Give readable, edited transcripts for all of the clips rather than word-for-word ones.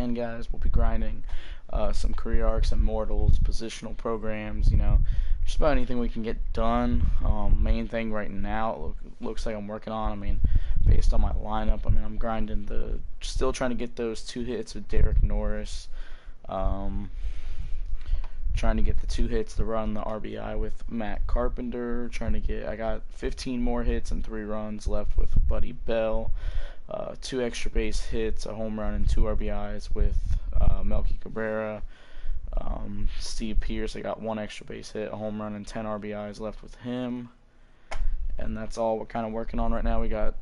can, guys. We'll be grinding some career arcs, immortals, positional programs, you know, just about anything we can get done. Main thing right now, looks like I'm working on, I mean, based on my lineup, I mean, I'm grinding still trying to get those 2 hits with Derek Norris. Trying to get the 2 hits to run the RBI with Matt Carpenter. I got 15 more hits and 3 runs left with Buddy Bell. 2 extra base hits, a home run, and 2 RBIs with Melky Cabrera. Steve Pierce, I got 1 extra base hit, a home run, and 10 RBIs left with him. And that's all we're kind of working on right now. We got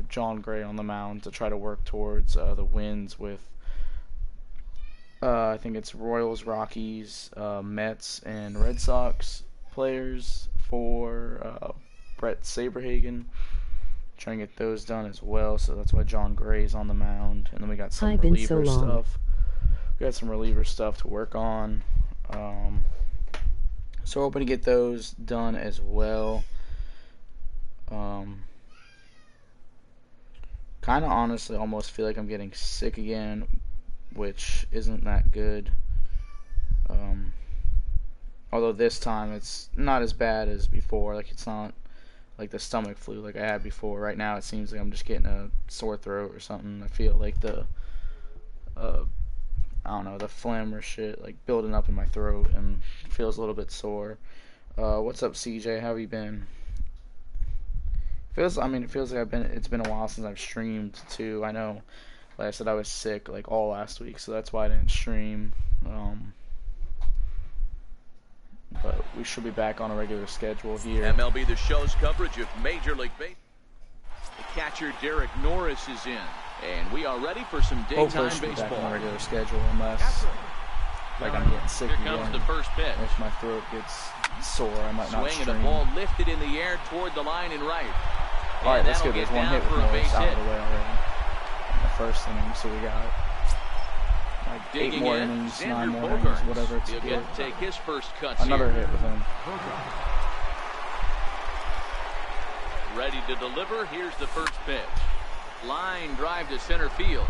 John Gray on the mound to try to work towards the wins with I think it's Royals, Rockies, Mets, and Red Sox players for Brett Saberhagen. Trying to get those done as well, so that's why John Gray's on the mound. And then we got some reliever stuff. We got some reliever stuff to work on. So we're hoping to get those done as well. Kind of honestly almost feel like I'm getting sick again, which isn't that good. Although this time it's not as bad as before. Like, it's not like the stomach flu like I had before. Right now it seems like I'm just getting a sore throat or something. I feel like the I don't know, the phlegm or shit like building up in my throat and feels a little bit sore. What's up, CJ? How have you been? It feels like it's been a while since I've streamed too. I know, like I said, I was sick like all last week, so that's why I didn't stream. But we should be back on a regular schedule here. MLB The Show's coverage of Major League Baseball. The catcher Derek Norris is in, and we are ready for some daytime baseball. Be back on a regular schedule unless like I'm getting sick again. Here comes the first pitch. If my throat gets sore, I might not stream. Swing, and the ball lifted in the air toward the line and right. All right, let's go. There's 1 hit with Norris out of the way already. In the first inning, so we got like 8 more innings, 9 more innings, whatever it's get to take his first cuts. Another hit with him. Ready to deliver. Here's the first pitch. Line drive to center field.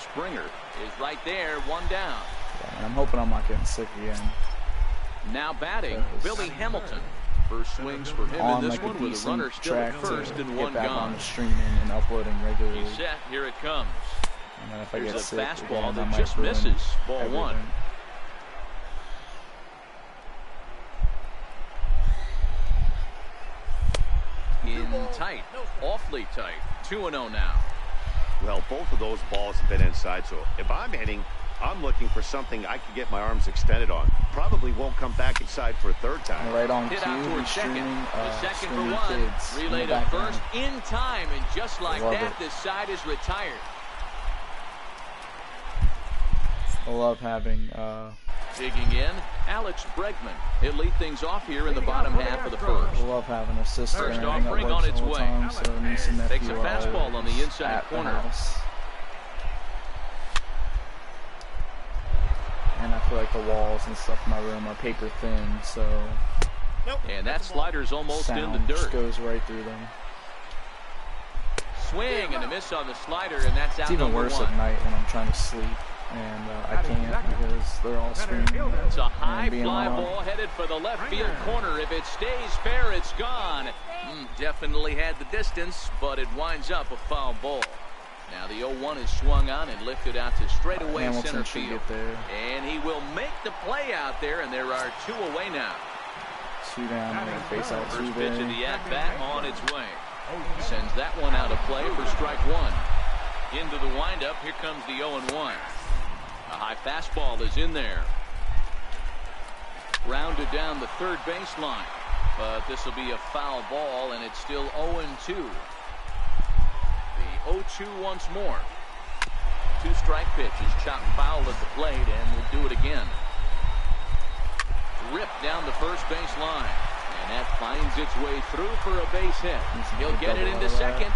Springer is right there, 1 down. Yeah, and I'm hoping I'm not getting sick again. Now batting, Billy Hamilton. First swings for him in this one with a runner still at first and 1 back gone. On the streaming and uploading regularly. He's set. Here it comes. And then if I Here's get a sick fastball again, that just misses. Ball everything. 1. In tight, awfully tight. 2-0 now. Well, both of those balls have been inside, so if I'm hitting, I'm looking for something I can get my arms extended on. Probably won't come back inside for a 3rd time. Right on Hit cue, out towards second. The second for 1. Kids Relay to first in time, and just like that, the side is retired. I love having digging in, Alex Bregman. He'll lead things off here in the bottom half of the first. I love having a sister First and everything offering that works on its all the way. time, so niece and nephew Takes a fastball on the inside corner. And I feel like the walls and stuff in my room are paper thin, so and that slider's almost in the dirt. Just goes right through them. Swing and a miss on the slider, and that's out. It's even worse at night when I'm trying to sleep and I can't because they're all screaming. It's a high fly ball headed for the left field corner. If it stays fair, it's gone. Definitely had the distance, but it winds up a foul ball. Now the 0-1 is swung on and lifted out to straightaway center field. And he will make the play out there, and there are 2 away now. 2 down, face out 2 First there. pitch of the at-bat on its way. Sends that one out of play for strike 1. Into the windup, here comes the 0-1. A high fastball is in there. Rounded down the third baseline. But this will be a foul ball, and it's still 0-2. The 0-2 once more. 2 strike pitches, chopped foul at the plate, and we'll do it again. Ripped down the first base line. And that finds its way through for a base hit. He'll get it into second.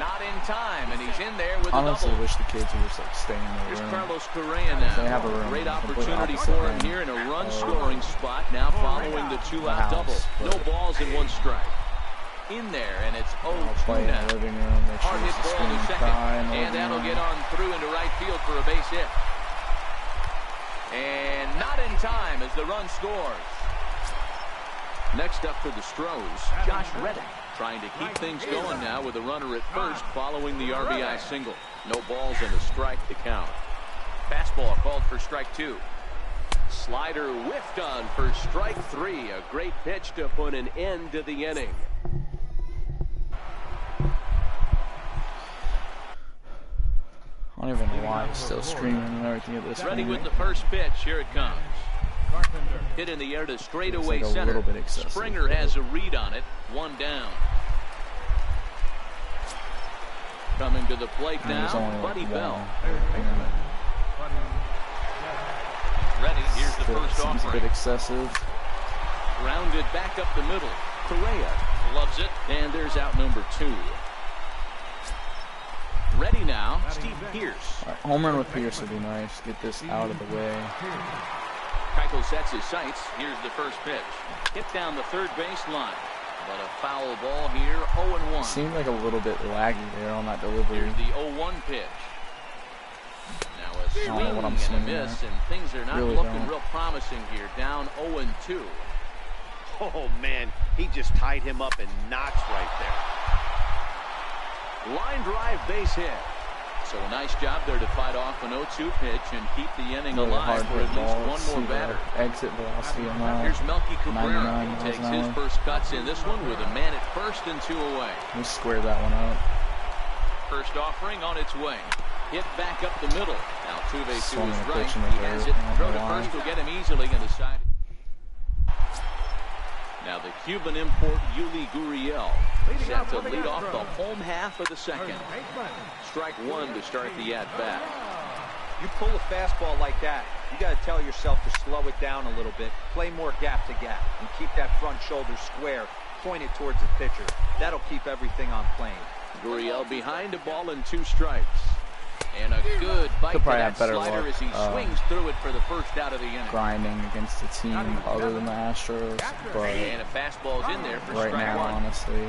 Not in time, and he's in there with a double. I honestly wish the kids would just like stay in their room. Here's Carlos Correa now. They have a room. Great opportunity for him here in a run-scoring spot. Now following the 2-out double. No balls and 1 strike. In there, and it's 0-2 now. Living room. Hard hit ball to second, and that'll get on through into right field for a base hit. And not in time as the run scores. Next up for the Stros, Josh Reddick, trying to keep things going now with a runner at first following the RBI single. No balls and a strike to count. Fastball called for strike 2. Slider whiffed on for strike 3. A great pitch to put an end to the inning. I don't even know why he's still screaming and everything at this point. Ready with the first pitch. Here it comes. Hit in the air to straightaway like center. Springer has a read on it. 1 down. Coming to the plate now, Buddy Bell. Ready. Here's the first offering. Seems a bit excessive. Grounded back up the middle. Correa loves it, and there's out number 2. Ready now, Steve Pearce. Right, home run with Pearce would be nice. Get this out of the way. Keuchel sets his sights. Here's the first pitch. Hit down the third base line. But a foul ball here, 0-1. Seemed like a little bit laggy there on that delivery. Here's the 0-1 pitch. Now a swing and a miss, and things are not looking real promising here. Down 0-2. Oh, man, he just tied him up in knots right there. Line drive base hit. So a nice job there to fight off an 0-2 pitch and keep the inning alive for at least one more batter. Exit velocity on that. Here's Melky Cabrera. He takes his first cuts in this one with a man at first and 2 away. We squared that one up. First offering on its way. Hit back up the middle. Now Altuve to his right. He has it. Throw to first will get him easily on the side. Now the Cuban import Yuli Gurriel set to lead off the home half of the second. Strike 1 to start the at-bat. You pull a fastball like that, you got to tell yourself to slow it down a little bit, play more gap to gap, and keep that front shoulder square, pointed towards the pitcher. That'll keep everything on plane. Gurriel behind a ball and 2 strikes. And a good bite to that slider as he swings through it for the first out of the inning. Grinding against a team other than the Astros, but and a fastball's in there for right strike now, 1. Honestly,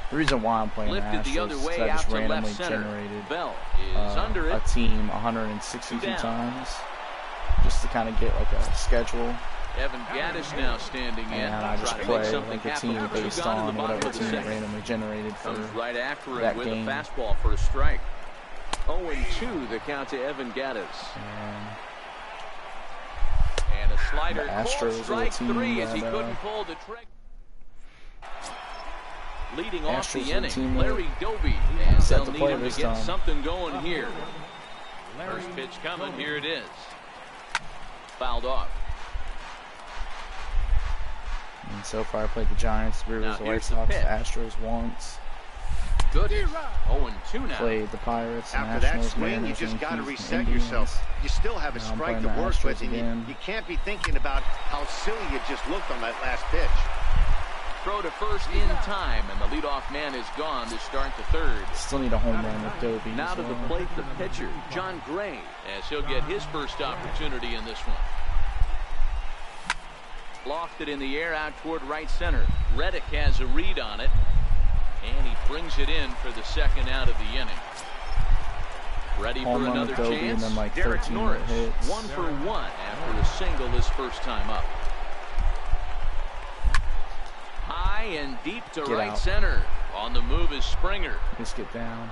the reason why I'm playing the Astros is because I just randomly generated Bell is under it. a team 162 times just to kind of get like a schedule. Evan Gattis now standing in. And I just play like a team based on whatever team randomly generated for right after that with game. A fastball for a strike. 0-2 the count to Evan Gattis. And a slider. The Astros strike are a team 3 as that, he couldn't pull the trigger. Leading off the Astros inning, Larry Doby, and they'll need him to get something going here. First pitch coming, here it is. Fouled off. And so far I played the Giants, the Brewers, the White Sox, the Astros once. Good. 0-2 now. Played the Pirates, the After Nationals, that swing, you Mariners, just got to Yankees, reset Indians. yourself. You still have a Now I'm strike to playing the work with, Astros and you can't be thinking about how silly you just looked on that last pitch. Throw to first in time, and the leadoff man is gone to start the third. Still need a home run with Doby. Now to the plate, the pitcher, John Gray, as he'll get his first opportunity in this one. Lofted in the air out toward right center. Reddick has a read on it, and he brings it in for the second out of the inning. Ready for another chance. And then like Derek Norris, hits. 1 for 1 after a single his first time up. High and deep to right center. On the move is Springer. Just get down.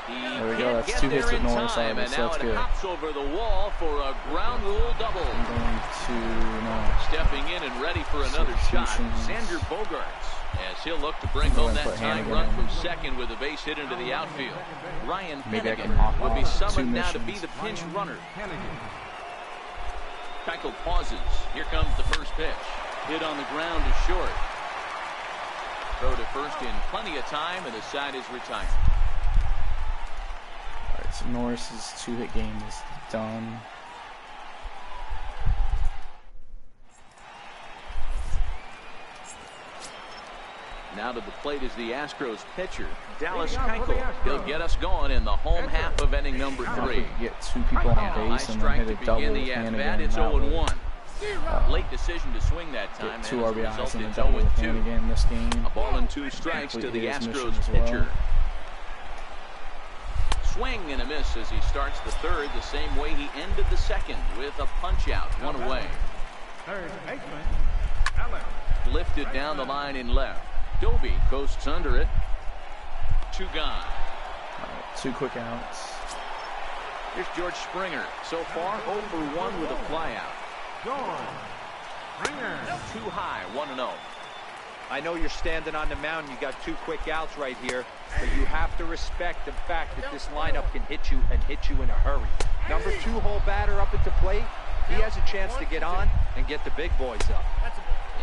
There we go. That's 2 hits with Norris out of it, so that's good. Hops over the wall for a ground rule double. I'm going to Stepping in and ready for another shot, Xander Bogaerts, as he'll look to bring home that tying run from second with a base hit into the outfield. Ryan Hennigan will be summoned now to be the pinch runner. Keuchel pauses. Here comes the first pitch. Hit on the ground to short. Throw to first in plenty of time, and the side is retired. All right, so Norris's 2-hit game is done. Now to the plate is the Astros pitcher, Dallas Keuchel. He'll get us going in the home half of inning number 3. Get 2 people on base and then hit a double with Hannigan. It's 0-1. Late decision to swing that time. Get 2 RBIs and a double with Hannigan this game. A ball and 2 strikes to the Astros pitcher. swing and a miss as he starts the third the same way he ended the second with a punch out, one away. Third baseman, Allen. Lifted down the line in left. Doby coasts under it. 2 gone. 2 quick outs. Here's George Springer. So far 0 for 1 with a flyout. George Springer. Too high, 1-0. I know you're standing on the mound. You got 2 quick outs right here, but you have to respect the fact that this lineup can hit you and hit you in a hurry. Number 2 hole batter up at the plate. He has a chance to get on and get the big boys up.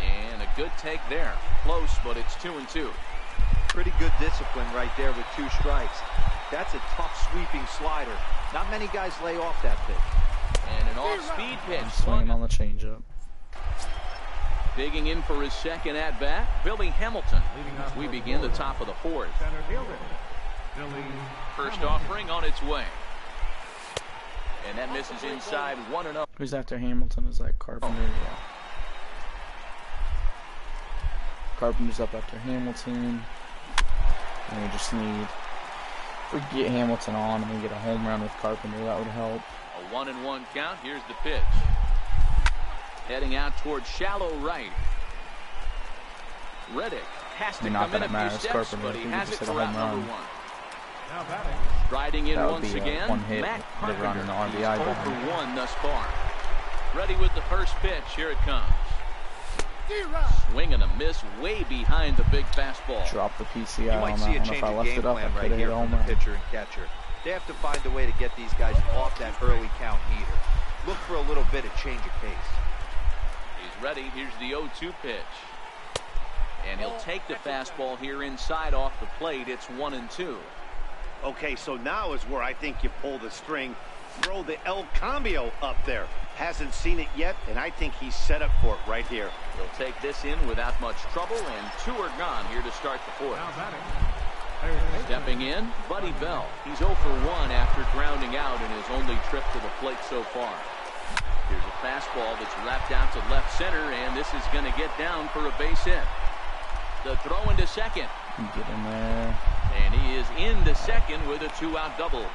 And a good take there. Close, but it's 2-2. Pretty good discipline right there with 2 strikes. That's a tough sweeping slider. Not many guys lay off that pitch. And an off-speed pitch. Swinging on the changeup. Digging in for his second at-bat, Billy Hamilton. We begin the top of the 4th. Center fielder, Billy. First offering on its way. And that misses inside, 1-0. Who's after Hamilton? Is that Carpenter? Yeah. Carpenter's up after Hamilton. And we just need, if we get Hamilton on and we get a home run with Carpenter, that would help. A 1-1 count. Here's the pitch. Heading out towards shallow right. Reddick has to come in a few steps, but he has it for out number 1. Now batting. Riding in That would once be again, one hit, Matt the run Carpenter. and He's RBI 0 down. for 1 thus far. Ready with the first pitch. Here it comes. Swing and a miss way behind the big fastball. Drop the PCI You might on see that a one. change If I of left game it up, I plan could right have here hit a from home the run. pitcher and catcher. They have to find a way to get these guys off that early count heater. Look for a little bit of change of pace. He's ready. Here's the 0-2 pitch. And he'll take the fastball here inside off the plate. It's 1-2. Okay, so now is where I think you pull the string. Throw the El Cambio up there. Hasn't seen it yet, and I think he's set up for it right here. He'll take this in without much trouble, and 2 are gone here to start the 4th. Now batting. Third baseman, Stepping in, Buddy Bell. He's 0 for 1 after grounding out in his only trip to the plate so far. Here's a fastball that's wrapped out to left center, and this is going to get down for a base hit. The throw into second. Get in there. And he is into second with a 2-out double.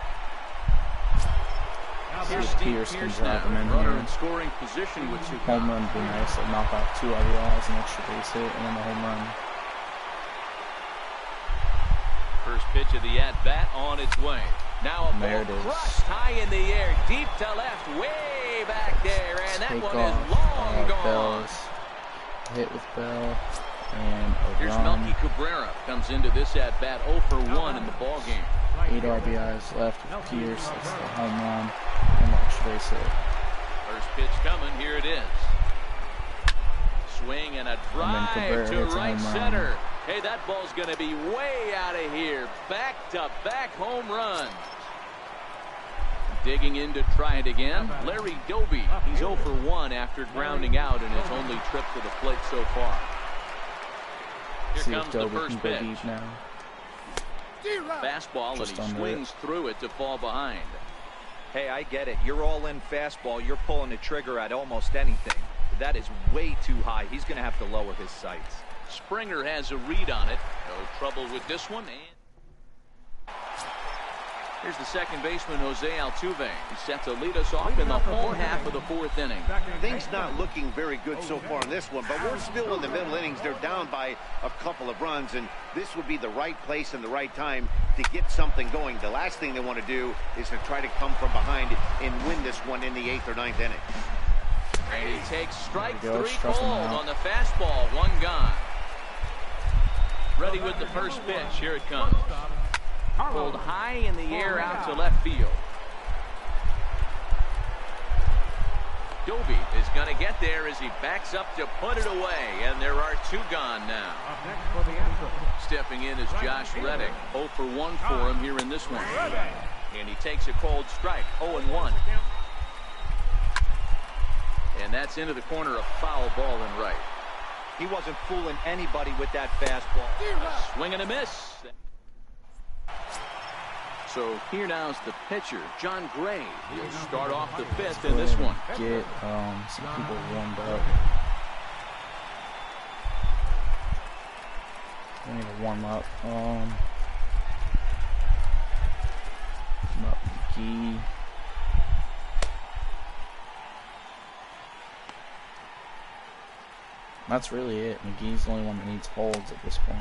now Here's See if batting. Steve Pierce can Pierce drive him now, in runner here. in scoring position with 2 Home gone. run would be nice. Like knock off 2 RBIs, an extra base hit, and then a home run. First pitch of the at-bat on its way. Now a There ball it is. crushed high in the air, deep to left, way back there, and that Take one off. is long gone. Bell's hit with Bell. And a Here's run. Melky Cabrera. Comes into this at-bat 0 for 1 in the ballgame. 8 RBIs left with Pierce. That's the home run. And the extra base hit. First pitch coming. Here it is. Swing and a drive Cabrera to hits a right home run. center. Hey, that ball's going to be way out of here. Back-to-back home runs. Digging in to try it again, Larry Doby. He's 0 for 1 after grounding out in his only trip to the plate so far. Here See if comes the Doby first can go pitch. deep now. Fastball, and Just he under swings through it to fall behind. Hey, I get it. You're all in fastball. You're pulling the trigger at almost anything. That is way too high. He's going to have to lower his sights. Springer has a read on it. No trouble with this one. And here's the second baseman, Jose Altuve. He's set to lead us off in the home half of the 4th inning. Things not looking very good so far in this one, but we're still in the middle innings. They're down by a couple of runs, and this would be the right place and the right time to get something going. The last thing they want to do is to try to come from behind and win this one in the 8th or 9th inning. And he takes strike There you 3 go, struck him cold out. on the fastball. 1 gone. Ready with the first pitch. Here it comes. Pulled high in the air out to left field. Doby is going to get there as he backs up to put it away. And there are 2 gone now. Up next for the Astros. Stepping in is Josh Reddick. 0 for 1 for him here in this one. And he takes a cold strike. 0-1. And that's into the corner, a foul ball and right. He wasn't fooling anybody with that fastball. A swing and a miss. So here now is the pitcher, John Gray. He'll start off the 5th in this one. Get some people warmed up. We need to warm up. McGee. That's really it. McGee's the only one that needs holds at this point.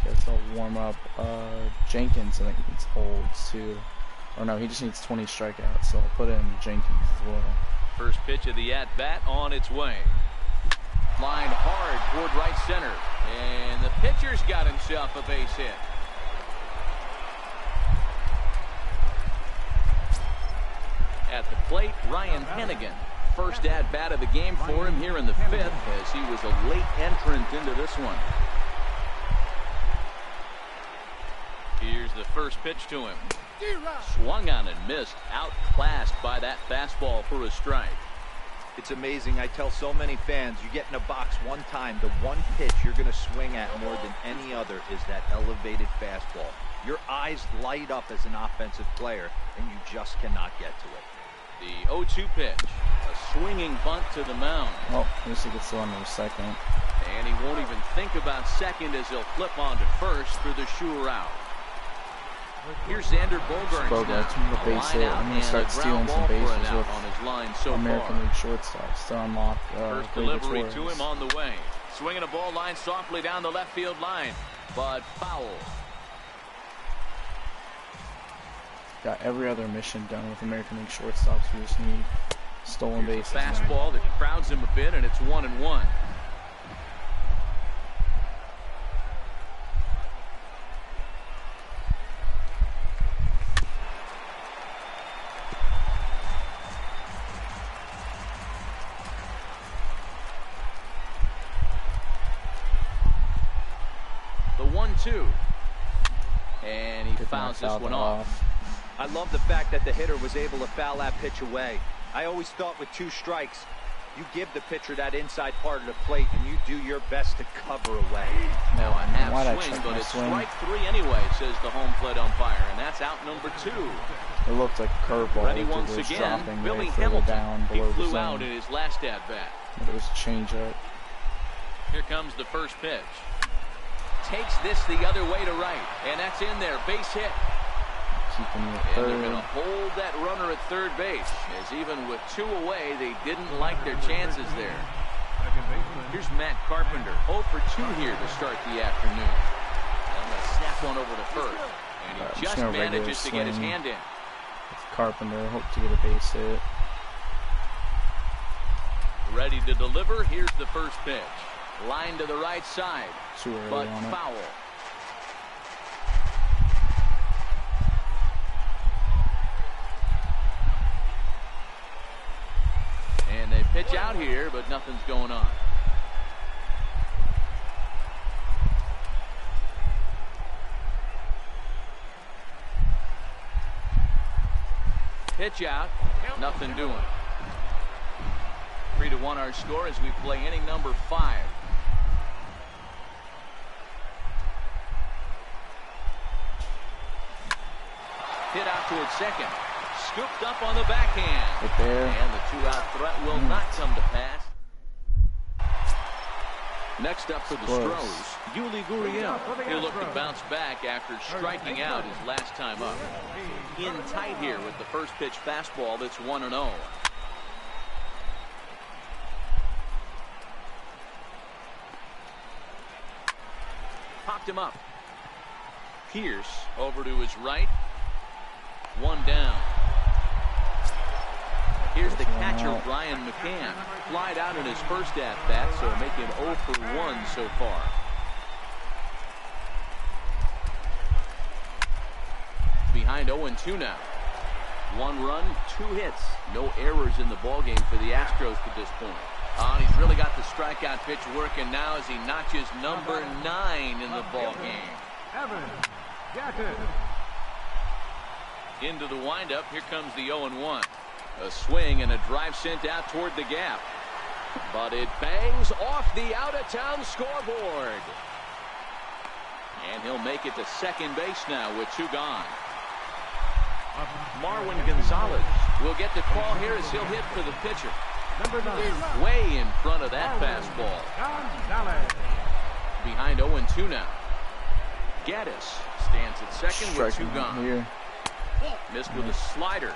Guess I'll warm up Jenkins. I think he needs holds too. Or no, he just needs 20 strikeouts, so I'll put in Jenkins as well. First pitch of the at-bat on its way. Line hard toward right center. And the pitcher's got himself a base hit. At the plate, Ryan Hennigan. First at-bat of the game for him here in the fifth, as he was a late entrant into this one. Here's the first pitch to him. Swung on and missed. Outclassed by that fastball for a strike. It's amazing. I tell so many fans, you get in a box one time, the one pitch you're going to swing at more than any other is that elevated fastball. Your eyes light up as an offensive player, and you just cannot get to it. The 0-2 pitch. A swinging bunt to the mound. Well, at least he gets to under second. And he won't even think about second as he'll flip on to first for the sure out. Here's Xander Bogaerts now. The base hit. I'm going to start stealing some bases with on his line so American far. League shortstops to unlock First delivery to him on the way. Swinging a ball line softly down the left field line, but foul. Got every other mission done with American League shortstops. We just need stolen bases. Fastball that crowds him a bit, and it's 1-1. The 1-2, and he fouls this one off. I love the fact that the hitter was able to foul that pitch away. I always thought with 2 strikes, you give the pitcher that inside part of the plate and you do your best to cover away. Now a half swing, but it's strike 3 anyway, says the home plate umpire, and that's out number 2. It looked like a curveball. Ready once again, Billy Hamilton. Down below he flew the out in his last at-bat. It was a changeup. Here comes the first pitch. Takes this the other way to right, and that's in there. Base hit. Keeping it and third. they're going to hold that runner at third base, as even with 2 away, they didn't like their chances there. Here's Matt Carpenter, 0 for 2 here to start the afternoon. And a snap one over to first, and he just manages to get his hand in. With Carpenter, hope to get a base hit. Ready to deliver. Here's the first pitch. Line to the right side, Too early but on foul. It. And they pitch out here, but nothing's going on. Pitch out, nothing doing. 3-1 our score as we play inning number 5. Hit out towards second. Scooped up on the backhand. Right there. And the 2-out threat will not come to pass. Next up for the Stros, Yuli Gurriel. He'll look to bounce back after striking out his last time up. In tight here with the first pitch fastball that's 1-0. Popped him up. Pierce over to his right. 1 down. Here's the catcher, Brian McCann. Flied out in his first at-bat, so making 0 for 1 so far. Behind 0-2 now. 1 run, 2 hits. No errors in the ballgame for the Astros to this point. And he's really got the strikeout pitch working now as he notches number 9 in the ballgame. Into the windup. Here comes the 0-1. A swing and a drive sent out toward the gap. But it bangs off the out-of-town scoreboard. And he'll make it to second base now with 2 gone. Marwin Gonzalez will get the call here as he'll hit for the pitcher. Way in front of that fastball. behind 0-2 now. Gaddis stands at second with 2 gone. Here. Missed with a slider.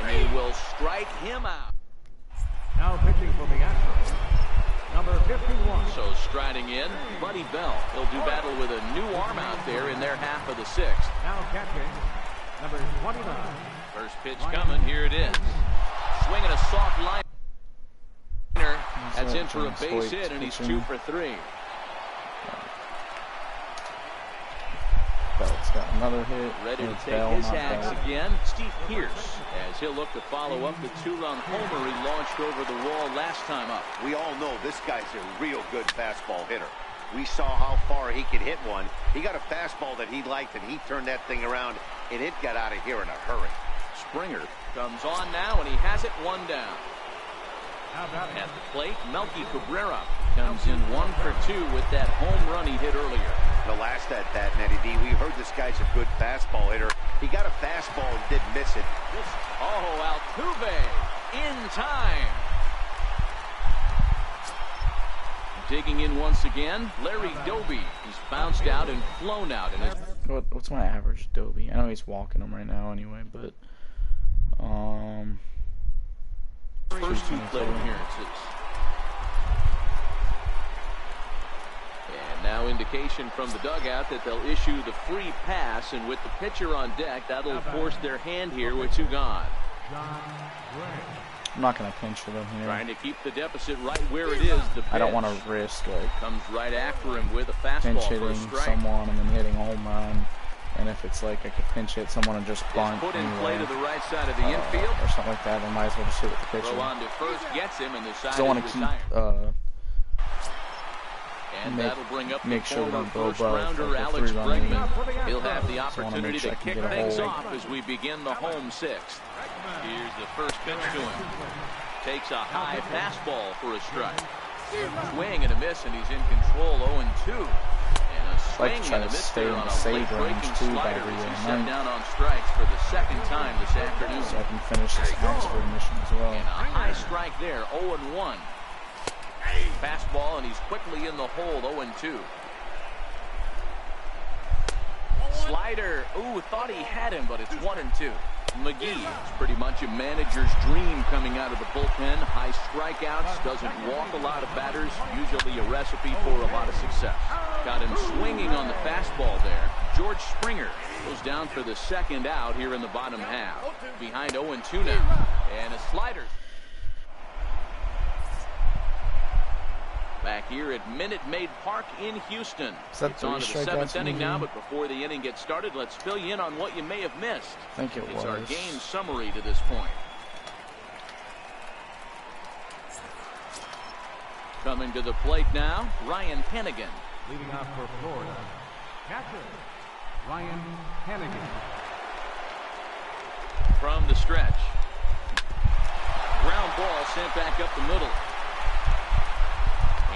And he will strike him out. Now pitching for the Astros, number 51. So striding in, Buddy Bell. He'll do battle with a new arm out there in their half of the 6th. Now catching, number 29. First pitch coming. Here it is. Swinging a soft liner. That's in for a base hit, and he's 2 for 3. Bell's got another hit. Ready to take Bell, his not hacks bad. again. Steve Pierce, as he'll look to follow up the 2-run homer he launched over the wall last time up. We all know this guy's a real good fastball hitter. We saw how far he could hit one. He got a fastball that he liked, and he turned that thing around, and it got out of here in a hurry. Springer comes on now, and he has it 1 down. Now batting, At the plate, Melky Cabrera comes in 1 for 2 with that home run he hit earlier. The last at bat, Nettie D, we heard this guy's a good fastball hitter. He got a fastball and did miss it. Oh, Altuve in time. Digging in once again, Larry Doby. He's bounced out and flown out. And What's my average Dobie? I know he's walking him right now anyway, but first 2 plate appearances. And now indication from the dugout that they'll issue the free pass, and with the pitcher on deck, that'll force their hand here with 2 gone. John Gray. I'm not going to pinch for them here. Trying to keep the deficit right where it is. The pitch I don't want to risk like comes right after him with a fastball pinch for a hitting strike. someone and then hitting a home run. And if it's like I could pinch hit someone and just bunt Put in play anyway, to the right side of the infield. or something like that, I might as well just hit with the pitcher. Throw on to first, gets him, and the side Don't want is to retired. And make- that'll bring up make the sure we former don't go first above, rounder like, a Alex 3-run Bregman. lead. He'll have the Just wanna opportunity make sure to I can kick get a things hold. off as we begin the home 6th. Here's the first pitch to him. Takes a high fastball for a strike. Swing and a miss, and he's in control. 0-2. And a swing Like to try and a to miss stay there in on the a save late-breaking range, too, by slider the as way. he's set down on strikes for the 2nd time this afternoon. So I can finish this Oxford mission as well. And a high strike there, 0-1. Fastball, and he's quickly in the hole, 0-2. Slider, ooh, thought he had him, but it's 1-2. McGee, it's pretty much a manager's dream coming out of the bullpen. High strikeouts, doesn't walk a lot of batters, usually a recipe for a lot of success. Got him swinging on the fastball there. George Springer goes down for the 2nd out here in the bottom half. Behind 0-2 now, and a slider. Back here at Minute Maid Park in Houston. Is that It's on to the 3 7th strikeouts in inning the now, game? but before the inning gets started, let's fill you in on what you may have missed. I think it It's our was. game summary to this point. Coming to the plate now, Ryan Hennigan. Leading off for Florida, catcher, Ryan Hannigan. From the stretch. Ground ball sent back up the middle.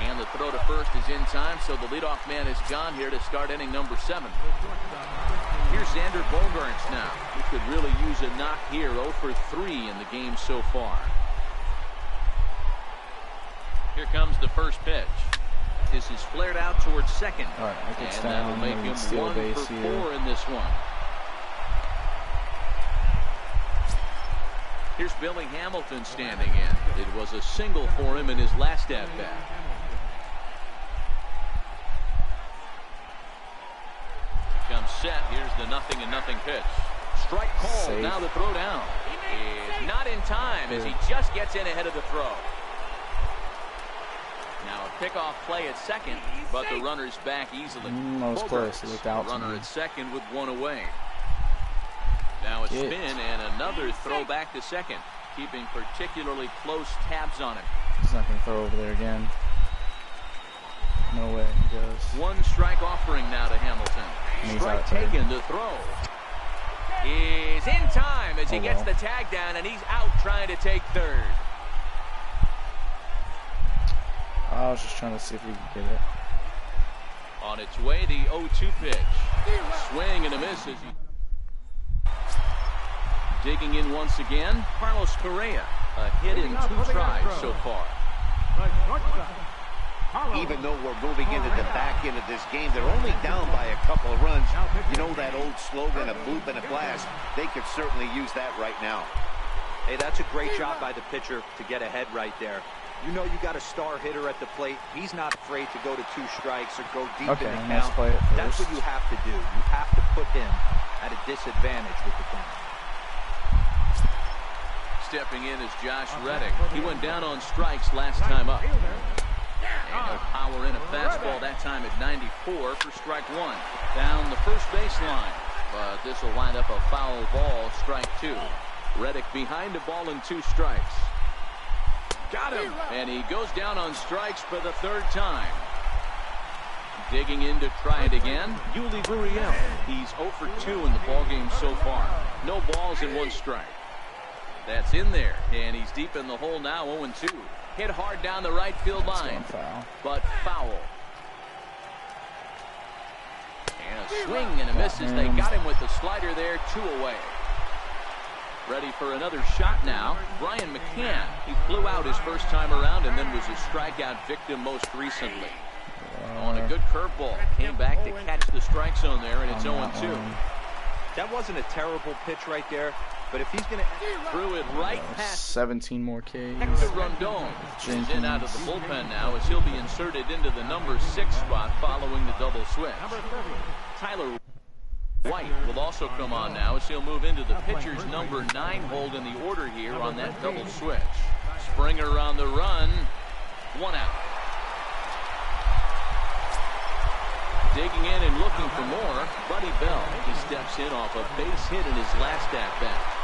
And the throw to first is in time, so the leadoff man is gone here to start inning number 7. Here's Xander Bogaerts now, who could really use a knock here. 0 for 3 in the game so far. Here comes the first pitch. This is flared out towards second. All right, I could And stand that'll and make maybe him steal a 1 base for here. 4 in this one. Here's Billy Hamilton standing in. It was a single for him in his last at-bat. Comes set. Here's the 0-0 pitch. Strike call. Safe. Now the throw down is not in time as he just gets in ahead of the throw. Now a pickoff play at second, but the runner's back easily. That was close. He looked out to Runner me. at second with 1 away. Now a Get. spin and another throw back to second, keeping particularly close tabs on him. He's not going to throw over there again. No way he goes. 1 strike offering now to Hamilton. And he's Strike out there. taken. The throw is in time as he Oh, gets well. the tag down, and he's out trying to take third. I was just trying to see if we could get it. On its way, the 0-2 pitch. Swing and a miss as he... Digging in once again, Carlos Correa. A hit in 2 tries so far. The shortstop, even though we're moving into the back end of this game, they're only down by a couple of runs. You know that old slogan, a bloop and a blast? They could certainly use that right now. Hey, that's a great job by the pitcher to get ahead right there. You know you got a star hitter at the plate. He's not afraid to go to 2 strikes or go deep in the count. That's what you have to do. You have to put him at a disadvantage with the count. Stepping in is Josh Reddick. He went down on strikes last time up. And he'll power in a fastball that time at 94 for strike 1. Down the first baseline. But this will wind up a foul ball, strike 2. Reddick behind a ball and 2 strikes. Got him. And he goes down on strikes for the 3rd time. Digging in to try it again, Yuli Gurriel. He's 0 for 2 in the ballgame so far. No balls and 1 strike. That's in there, and he's deep in the hole now, 0-2. Hit hard down the right field line, but foul. And a swing and a miss as they got him with the slider there, 2 away. Ready for another shot now. Brian McCann. He flew out his first time around and then was a strikeout victim most recently. On a good curveball. Came back to catch the strike zone there, and it's 0-2. That wasn't a terrible pitch right there, but if he's going to... Threw it right past 17 more Ks. Hector Rondon is in out of the bullpen now as he'll be inserted into the number 6 spot following the double switch. Tyler White will also come on now as he'll move into the pitcher's number 9 hold in the order here on that double switch. Springer on the run. 1 out. Digging in and looking for more, Buddy Bell. He steps in off a base hit in his last at-bat.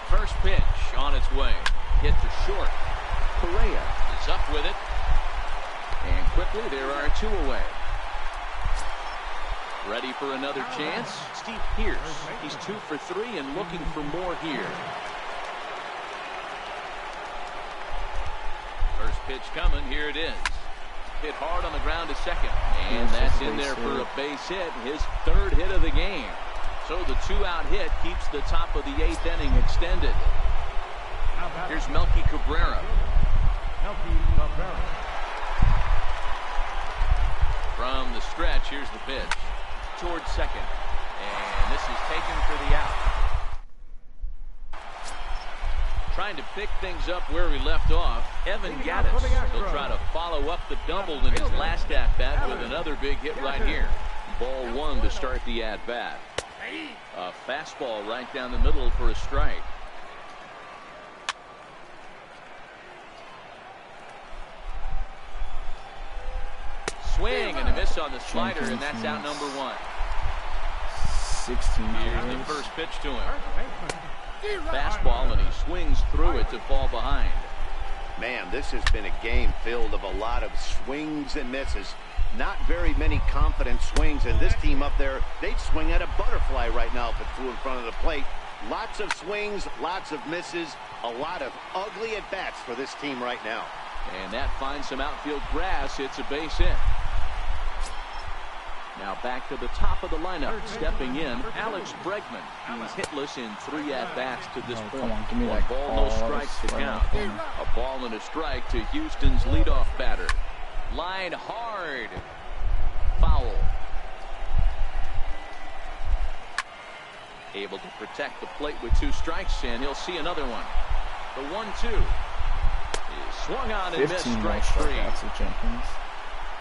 First pitch on its way. Hit to short. Correa is up with it. And quickly there are 2 away. Ready for another chance. Steve Pearce. He's 2 for 3 and looking for more here. First pitch coming. Here it is. Hit hard on the ground to second. And that's in there for a base hit. His 3rd hit of the game. So the 2-out hit keeps the top of the 8th inning extended. Here's Melky Cabrera. From the stretch, here's the pitch. Towards second. And this is taken for the out. Trying to pick things up where we left off. Evan Gattis. He'll try to follow up the double in his last at-bat with another big hit right here. Ball 1 to start the at-bat. A fastball right down the middle for a strike. Swing and a miss on the slider, and that's out number 1. 16 Here's the first pitch to him. Fastball, and he swings through it to fall behind. Man, this has been a game filled of a lot of swings and misses. Not very many confident swings, and this team up there, they'd swing at a butterfly right now if it flew in front of the plate. Lots of swings, lots of misses, a lot of ugly at-bats for this team right now. And that finds some outfield grass. It's a base hit. Now back to the top of the lineup. Stepping in, Alex Bregman. He's hitless in 3 at-bats to this point. 1 ball, no strikes to count. A ball and a strike to Houston's leadoff batter. Line hard. Foul. Able to protect the plate with 2 strikes, and he'll see another one. The 1-2 is swung on and missed. Strike 3.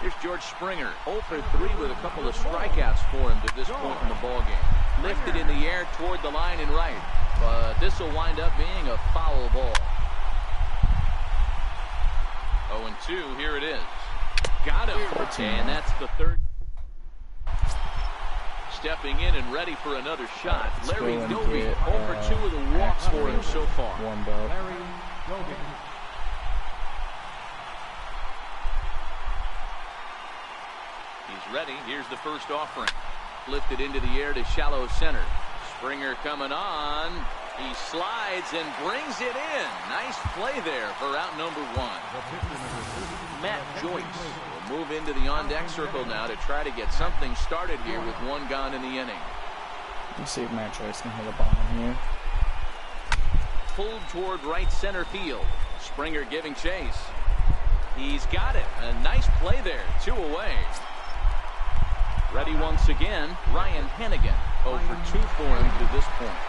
Here's George Springer, 0 for 3 with a couple of strikeouts for him to this point in the ballgame. Lifted in the air toward the line and right, but this will wind up being a foul ball. 0-2, here it is. Got him, and that's the 3rd. Stepping in and ready for another shot. Larry Doby, 0 for 2 with the walks for him so far. Larry Doby. He's ready. Here's the first offering. Lifted into the air to shallow center. Springer coming on. He slides and brings it in. Nice play there for out number 1. Matt Joyce will move into the on-deck circle now to try to get something started here with 1 gone in the inning. Let's see if Matt Joyce can hit a bomb here. Pulled toward right center field. Springer giving chase. He's got it. A nice play there. 2 away. Ready once again, Ryan Hennigan. 0 for 2 for him to this point.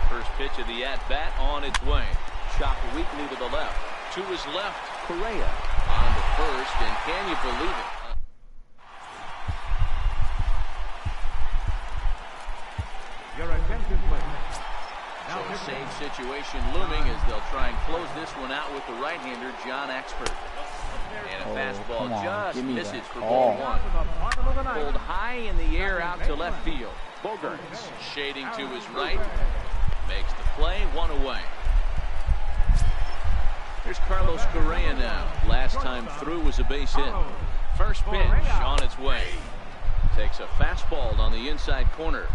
First pitch of the at-bat on its way. Chopped weakly to the left. To his left, Correa on to first, and can you believe it? Your attention, please. So a save situation looming as they'll try and close this one out with the right-hander, John Axford. And a fastball just misses for ball 1. Pulled high in the air out to left field. Bogarts shading to his right. Makes the play, 1 away. Here's Carlos Correa now. Last time through was a base hit. First pitch on its way. Takes a fastball on the inside corner.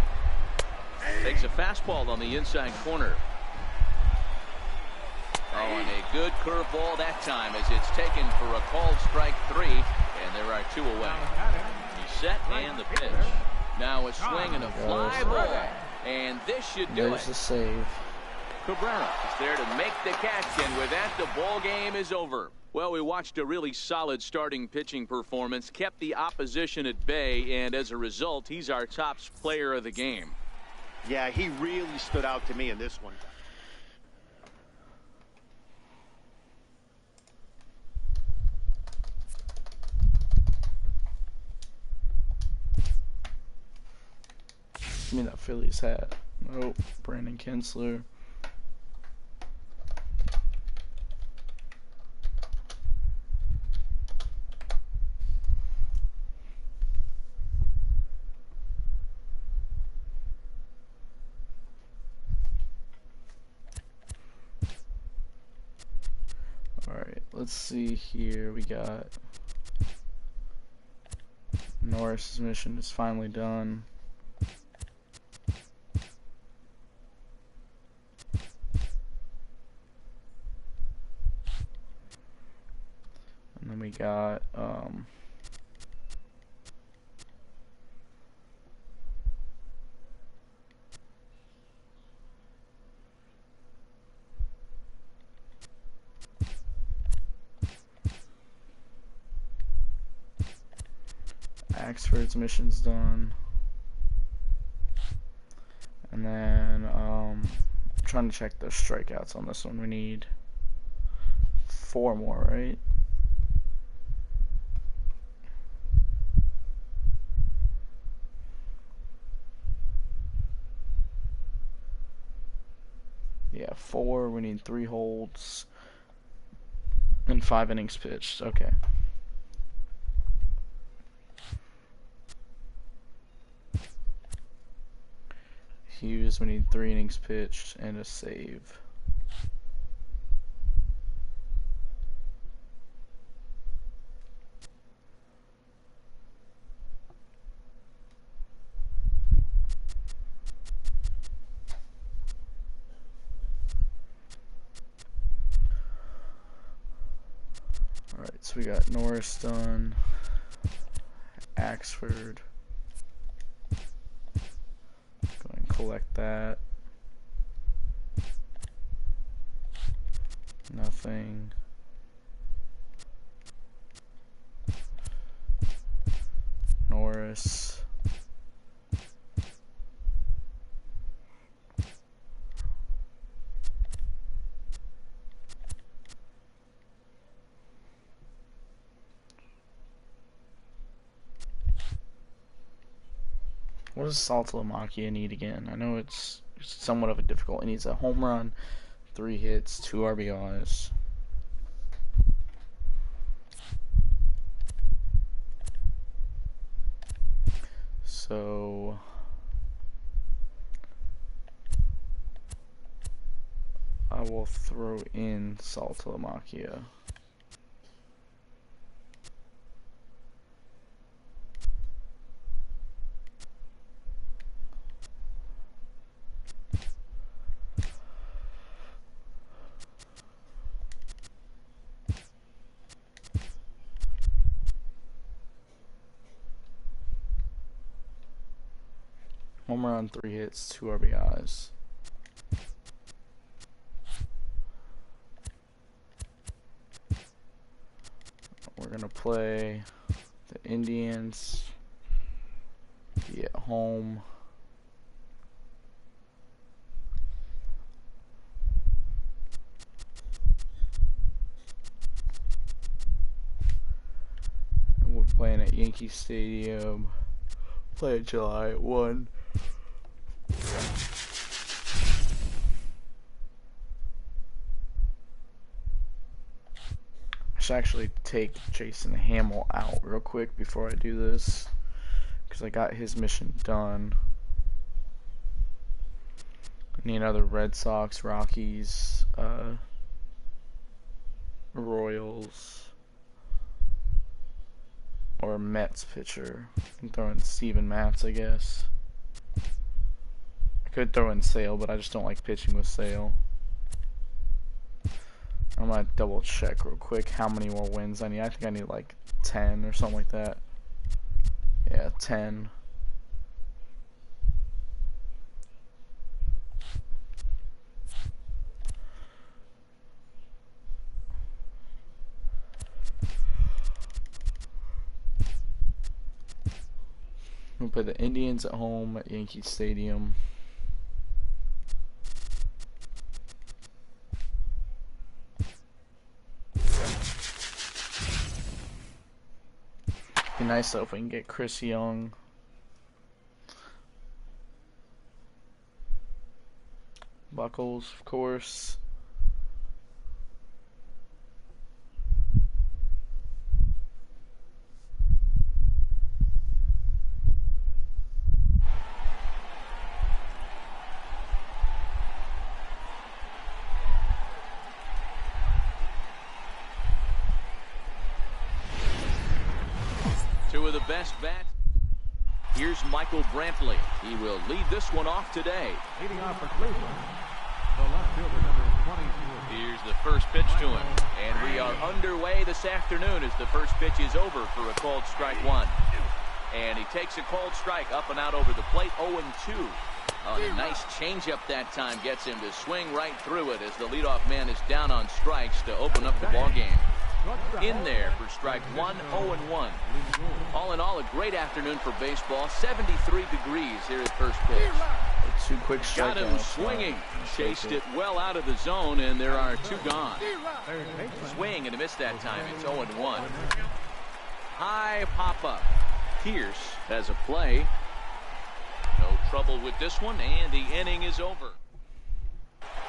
Takes a fastball on the inside corner. Oh, and a good curveball that time as it's taken for a called strike 3, and there are 2 away. He's set and the pitch. Now a swing and a fly ball, and this should do it. There's the save. Cabrera is there to make the catch, and with that, the ball game is over. Well, we watched a really solid starting pitching performance, kept the opposition at bay, and as a result, he's our top player of the game. Yeah, he really stood out to me in this one. Give me that Phillies hat. Nope. Brandon Kinsler. Alright, let's see here. We got Norris's mission is finally done. And then we got Axford's mission's done. And then I'm trying to check the strikeouts on this one. We need 4 more, right? Yeah, 4. We need 3 holds and 5 innings pitched. Okay. Hughes, we need 3 innings pitched and a save. Alright, so we got Norris done, Axford. Go and collect that. Nothing. Norris. What does Saltalamacchia need again? I know it's somewhat of a difficult. It needs a home run, 3 hits, 2 RBIs. So I will throw in Saltalamacchia. Home run, 3 hits, 2 RBIs. gonna play the Indians. Be at home. And we're playing at Yankee Stadium. Play at July 1. I should actually take Jason Hamill out real quick before I do this, because I got his mission done. I need another Red Sox, Rockies, Royals, or Mets pitcher. I'm throwing Steven Matz, I guess. I could throw in Sale, but I just don't like pitching with Sale. I'm gonna double check real quick how many more wins I need. I think I need like 10 or something like that. Yeah, 10. We'll play the Indians at home at Yankee Stadium. Be nice though if we can get Chris Young. Buckles, of course. Two of the best bats. Here's Michael Brantley. He will lead this one off today. Leading off for Cleveland, the left fielder, number 22. Here's the first pitch to him. And we are underway this afternoon as the first pitch is over for a called strike one. And he takes a called strike up and out over the plate, 0-2. Oh, a nice changeup that time gets him to swing right through it as the leadoff man is down on strikes to open up the ball game. In there for strike one, 0-1. All in all, a great afternoon for baseball. 73 degrees here at first pitch. Two quick strikeouts. Got him swinging. Chased it well out of the zone, and there are two gone. Swing and a miss that time. It's 0-1. High pop-up. Pierce has a play. No trouble with this one, and the inning is over.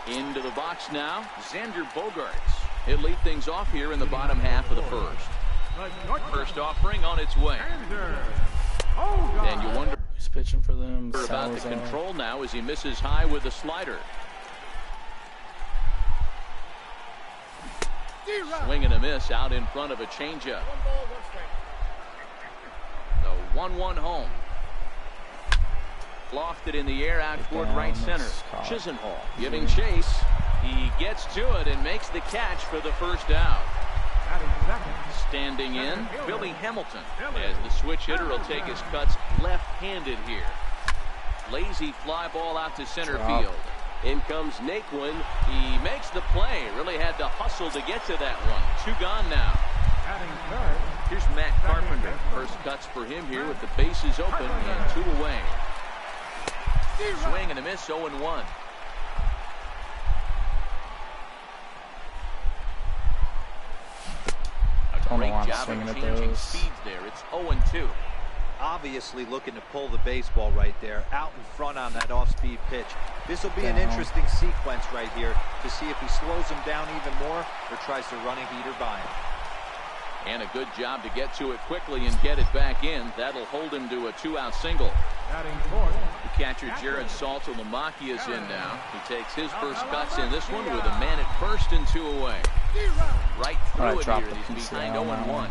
Into the box now, Xander Bogaerts. He'll lead things off here in the bottom half of the first. First offering on its way. And you wonder who's pitching for them. about the control now as he misses high with the slider. Swing and a miss out in front of a changeup. The 1-1 home. Lofted in the air out toward right center. Chisenhall giving chase. He gets to it and makes the catch for the first out. Standing in, Billy Hamilton, as the switch hitter will take his cuts left-handed here. Lazy fly ball out to center field. In comes Naquin. He makes the play. Really had to hustle to get to that one. Two gone now. Here's Matt Carpenter. First cuts for him here with the bases open and two away. Swing and a miss, 0-1. Great job of changing speeds there. It's 0-2. Obviously looking to pull the baseball right there, out in front on that off-speed pitch. This will be an interesting sequence right here to see if he slows him down even more or tries to run a heater by him. And a good job to get to it quickly and get it back in. That'll hold him to a two-out single. The catcher Jared Saltalamacchia is in now. He takes his first cuts in this one with a man at first and two away. Right through it here. He's behind 0-1.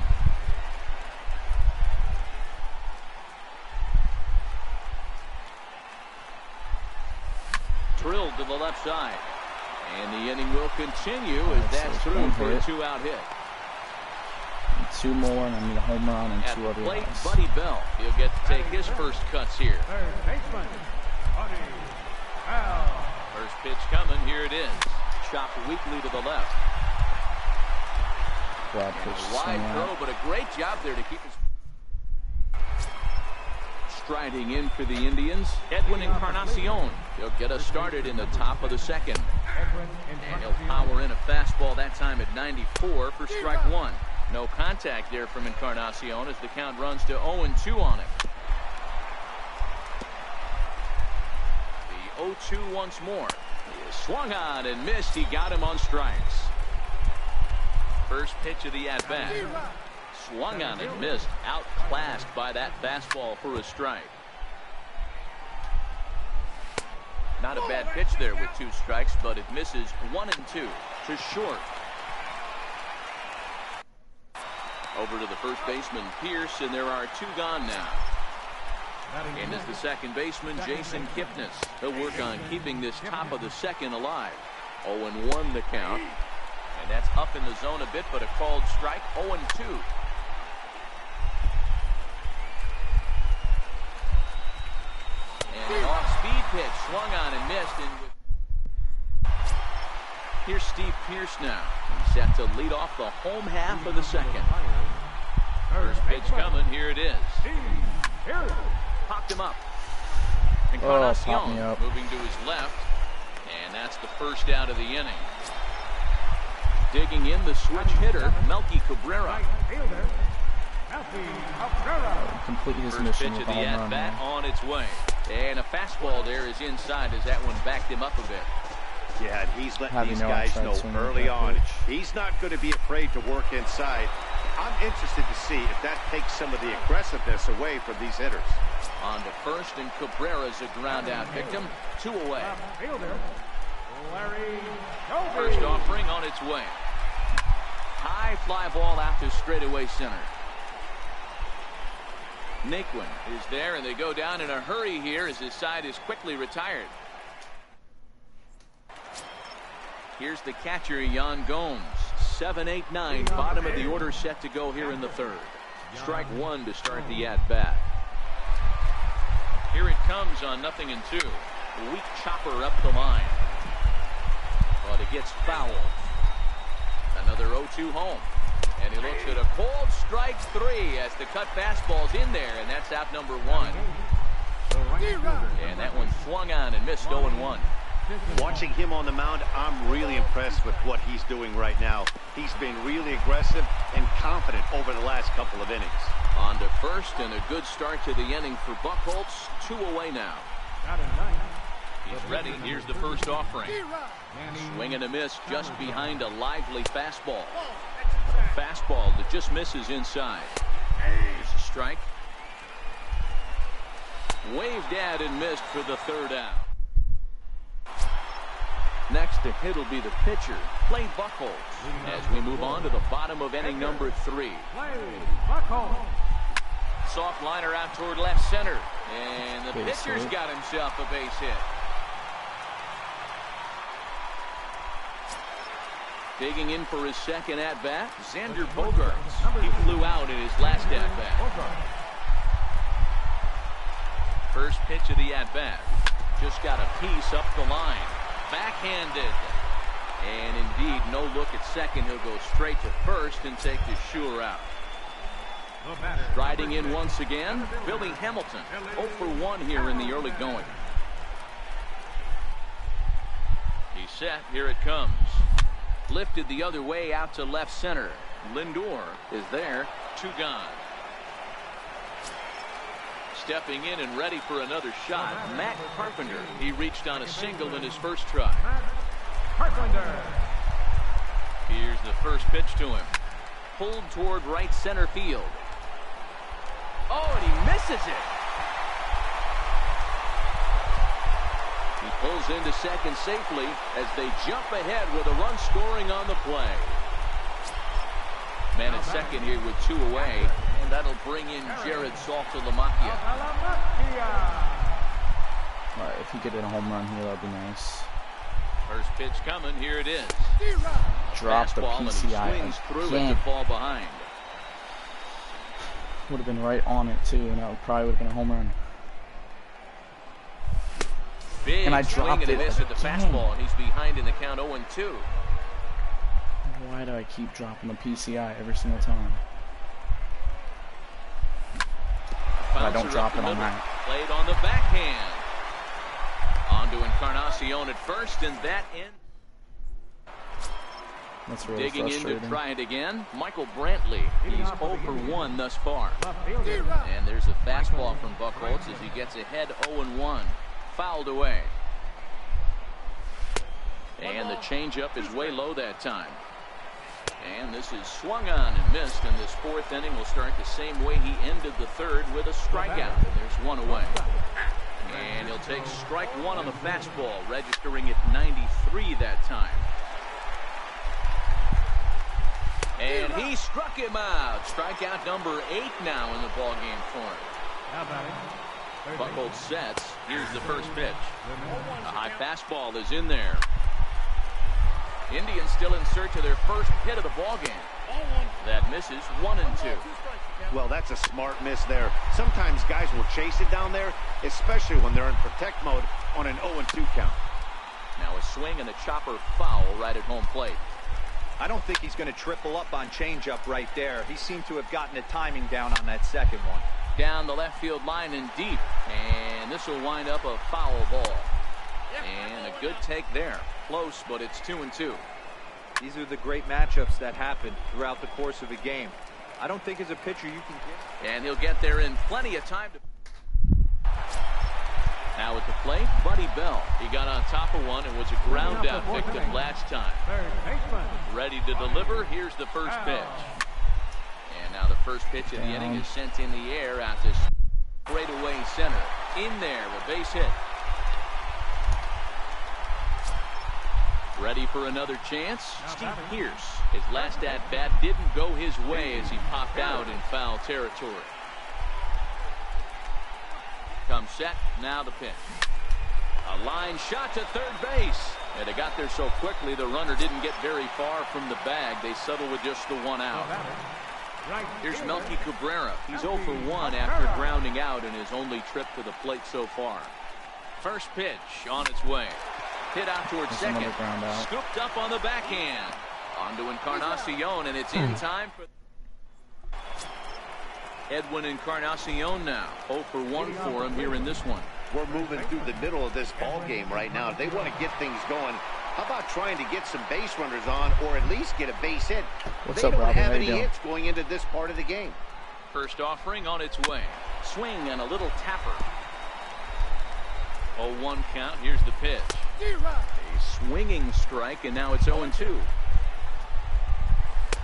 Drilled to the left side. And the inning will continue as that's through for a two-out hit. Two more, and I need a home run and two other plate, outs. Buddy Bell. He'll get to take his first cuts here. First pitch coming. Here it is. Chopped weakly to the left. bad pitch. Wide throw, but a great job there to keep his. Striding in for the Indians, Edwin Encarnacion. He'll get us started in the top of the second. And he'll power in a fastball that time at 94 for strike one. No contact there from Encarnacion as the count runs to 0-2 on him. The 0-2 once more. He swung on and missed. He got him on strikes. First pitch of the at-bat. Swung on and missed. Outclassed by that fastball for a strike. Not a bad pitch there with 2 strikes, but it misses 1-2 to short. Over to the first baseman, Pierce, and there are 2 gone now. And as the second baseman, Jason Kipnis. He'll work on keeping this top of the second alive. 0-1 the count. And that's up in the zone a bit, but a called strike. 0-2. And an off-speed pitch, swung on and missed. And here's Steve Pierce now. He's set to lead off the home half of the second. First pitch coming. Here it is. Popped him up. Encarnacion moving to his left. And that's the first out of the inning. Digging in the switch hitter, Melky Cabrera. Complete his First mission pitch with of the a home run. at-bat on its way. And a fastball there is inside as that one backed him up a bit. Yeah, and he's letting these guys know early on he's not going to be afraid to work inside. I'm interested to see if that takes some of the aggressiveness away from these hitters. On to first, and Cabrera's a ground out victim. 2 away. First offering on its way. High fly ball out to straightaway center. Naquin is there, and they go down in a hurry here as his side is quickly retired. Here's the catcher, Yan Gomes. 7, 8, 9, bottom of the order set to go here in the third. Strike one to start the at-bat. Here it comes on 0-2. Weak chopper up the line. But it gets fouled. Another 0-2 home. And he looks at a cold strike 3 as the cut fastball's in there, and that's out number 1. And that one swung on and missed 0-1. Watching him on the mound, I'm really impressed with what he's doing right now. He's been really aggressive and confident over the last couple of innings. On to first, and a good start to the inning for Buchholz. 2 away now. He's ready. Here's the first offering. Swing and a miss just behind a lively fastball. A fastball that just misses inside. Here's a strike. Waved at and missed for the third out. Next to hit will be the pitcher, Clay Buchholz, as we move on to the bottom of inning number 3. Soft liner out toward left center, and the pitcher's got himself a base hit. Digging in for his second at-bat, Xander Bogaerts. He flew out in his last at-bat. First pitch of the at-bat. Just got a piece up the line. Backhanded. And indeed, no look at second. He'll go straight to first and take the sure out. Striding in once again, Billy Hamilton. 0 for 1 here in the early going. He's set. Here it comes. Lifted the other way out to left center. Lindor is there. 2 gone. Stepping in and ready for another shot, Matt Carpenter. He reached on a single in his first try. Here's the first pitch to him. Pulled toward right center field. Oh, and he misses it. He pulls into second safely as they jump ahead with a run scoring on the play. Man at second here with 2 away. And that'll bring in Jared Saltalamacchia. All right, if he could hit a home run here, that'd be nice. First pitch coming. Here it is. Drop the Fastball, PCI and he swings through it to fall behind. Would have been right on it too, and that would probably would have been a home run. Big and I dropped swing and a miss at the fastball, and he's behind in the count 0-2. Why do I keep dropping the PCI every single time? I don't drop it on that. Played on the backhand. On to Encarnacion at first, and that in. That's really Digging in frustrating. to try it again. Michael Brantley. He's 0 for 1 thus far. And there's a fastball from Buchholz as he gets ahead 0-1. Fouled away. And the changeup is way low that time. And this is swung on and missed, and this fourth inning will start the same way he ended the third, with a strikeout. And there's one away. And he'll take strike one on the fastball, registering at 93 that time. And he struck him out. Strikeout number 8 now in the ballgame for him. Buchholz sets. Here's the first pitch. A high fastball is in there. Indians still in search of their first hit of the ballgame. That misses 1-2. Well, that's a smart miss there. Sometimes guys will chase it down there, especially when they're in protect mode on an 0-2 count. Now a swing and a chopper foul right at home plate. I don't think he's going to triple up on changeup right there. He seemed to have gotten the timing down on that second one. Down the left field line and deep. And this will wind up a foul ball. And a good take there. Close, but it's 2-2. These are the great matchups that happen throughout the course of a game. I don't think as a pitcher you can get. And he'll get there in plenty of time to. Now at the plate, Buddy Bell. He got on top of one and was a ground out victim last time. Ready to deliver. Here's the first pitch. And now the first pitch of the inning is sent in the air out to straightaway center. In there, a base hit. Ready for another chance. Steve Pierce. His last at-bat didn't go his way as he popped out in foul territory. Comes set. Now the pitch. A line shot to third base. And they got there so quickly the runner didn't get very far from the bag. They settled with just the one out. Here's Melky Cabrera. He's 0 for 1 after grounding out in his only trip to the plate so far. First pitch on its way. Hit out towards second. Scooped up on the backhand. On to Encarnacion, and it's in time for Edwin Encarnacion now. 0 for 1 for him here in this one. We're moving through the middle of this ball game right now. If they want to get things going, how about trying to get some base runners on, or at least get a base hit? What's they up, don't Robin? have How any you doing? hits going into this part of the game. First offering on its way. Swing and a little tapper. 0-1 count. Here's the pitch. A swinging strike, and now it's 0-2.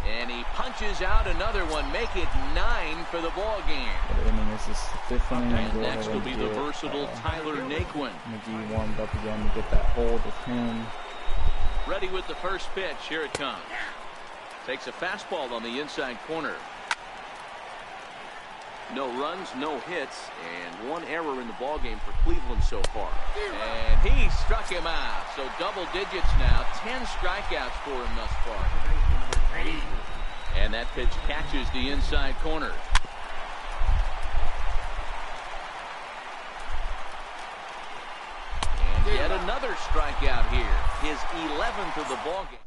And he punches out another one. Make it 9 for the ball game. But, I mean, is this the 5th inning? And next will be the versatile Tyler Naquin. McGee warmed up again to get that hold of him. Ready with the first pitch. Here it comes. Takes a fastball on the inside corner. No runs, no hits, and 1 error in the ballgame for Cleveland so far. And he struck him out. So double digits now. 10 strikeouts for him thus far. And that pitch catches the inside corner. And yet another strikeout here. His 11th of the ballgame.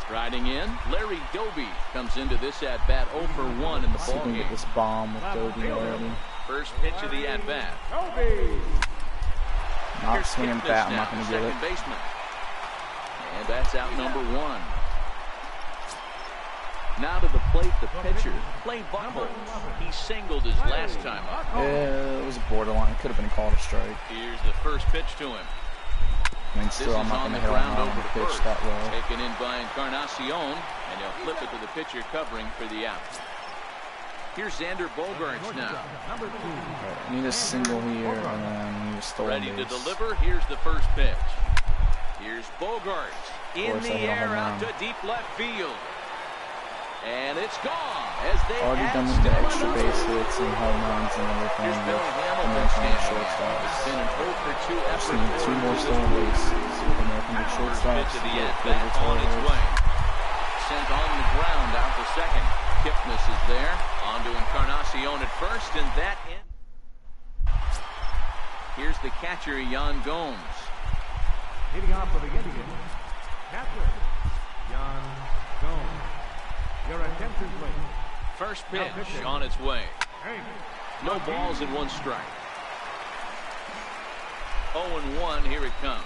Striding in, Larry Doby comes into this at-bat 0 for 1 in the See if we can ballgame. get this bomb with Doby already. First pitch of the at-bat. Not swinging bat, I'm not going to get it. Second baseman. And that's out number 1. Now to the plate, the pitcher, Clay Buchholz. He singled his last time up. Yeah, it was borderline. It could have been called a strike. Here's the first pitch to him. I mean, still, I'm not going to hit on the pitch that well. Taken in by Encarnacion, and he'll flip it to the pitcher covering for the out. Here's Xander Bogaerts now. Right, I need a single here, and then I need a stolen Ready to base. deliver. Here's the first pitch. Here's Bogaerts in course, the I hit a air home out run. to deep left field. And it's gone as they Already add done the still extra another. base hits and home runs and everything. Here's Billy And Hamilton then playing standing in. shortstop. It's been an 0 for 2 Just effort. need 2 more stolen bases. And then I can get First shortstops. pitch of the get at-bat on its Torres. way. Sent on the ground out to second. Kipnis is there. On to Encarnacion at first, and that in. Here's the catcher, Yan Gomes. Hitting off for the Indians, catcher John Jones. Your attention, please. First pitch on its way. Hey. No balls and 1 strike. 0-1, here it comes.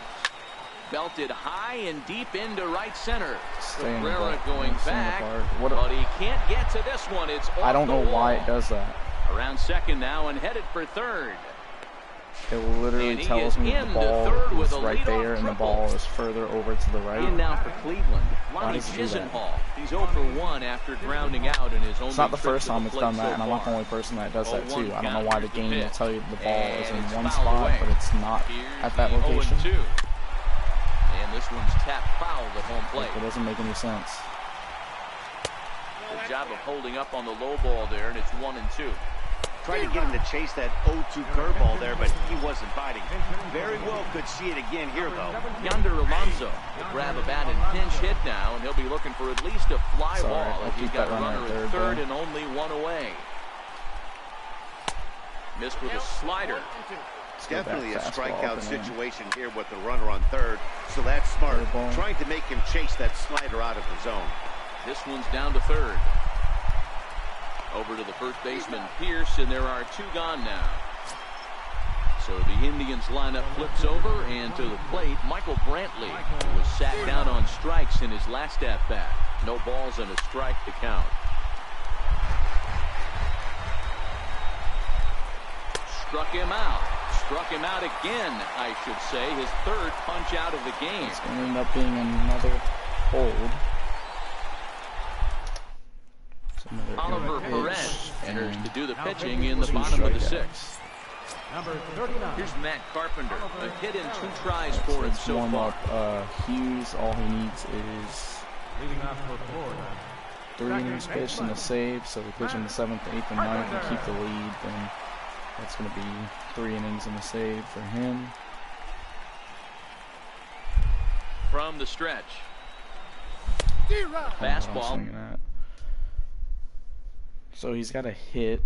Belted high and deep into right center. Cabrera going back, but he can't get to this one. It's off I don't know the wall. why it does that. Around second now and headed for third. It literally tells me the ball is right there and the ball is further over to the right. In now for Cleveland, Why Lonnie does it do that? Chisenhall. He's 0 for 1 after grounding out in his own. It's not the first time it's done that, and I'm not the only person that does that too. I don't know why the game will tell you the ball is in one spot, but it's not at that location. 0-2. And this one's tapped foul at home plate. It doesn't make any sense. Good job of holding up on the low ball there, and it's 1-2. Tried to get him to chase that 0-2 curveball there, but he wasn't biting. Very well could see it again here, though. Yonder Alonso will grab a batted pinch hit now, and he'll be looking for at least a fly ball. As he's got a runner at third and only 1 away. Missed with a slider. It's definitely a strikeout situation here with the runner on third, so that's smart. Trying to make him chase that slider out of the zone. This one's down to third. Over to the first baseman, Pierce, and there are 2 gone now. So the Indians lineup flips over, and to the plate, Michael Brantley, who was sat down on strikes in his last at-bat. No balls and a strike to count. Struck him out. Struck him out again, I should say. His 3rd punch out of the game. It's going to end up being another hold. Oliver Perez enters to do the pitching in the bottom of the 6th. Number 39. Here's Matt Carpenter. A hit in 2 tries for him so far. Hughes, all he needs is Leading off for Florida. 3 innings pitched and a save. So we pitch in the 7th, 8th, and 9th and keep the lead. Then that's going to be 3 innings and a save for him. From the stretch. Fastball. So he's got a hit.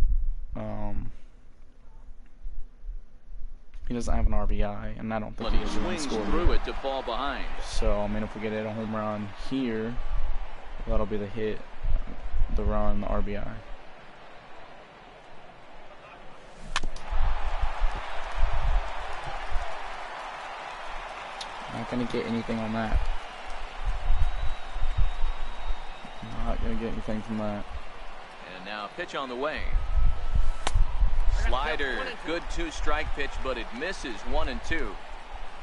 He doesn't have an RBI, and I don't think he has a score through it to fall behind. So I mean, if we get a home run here, that'll be the hit, the run, the RBI. Not gonna get anything on that. Not gonna get anything from that. And now pitch on the way. Slider, good 2-strike pitch, but it misses. 1-2.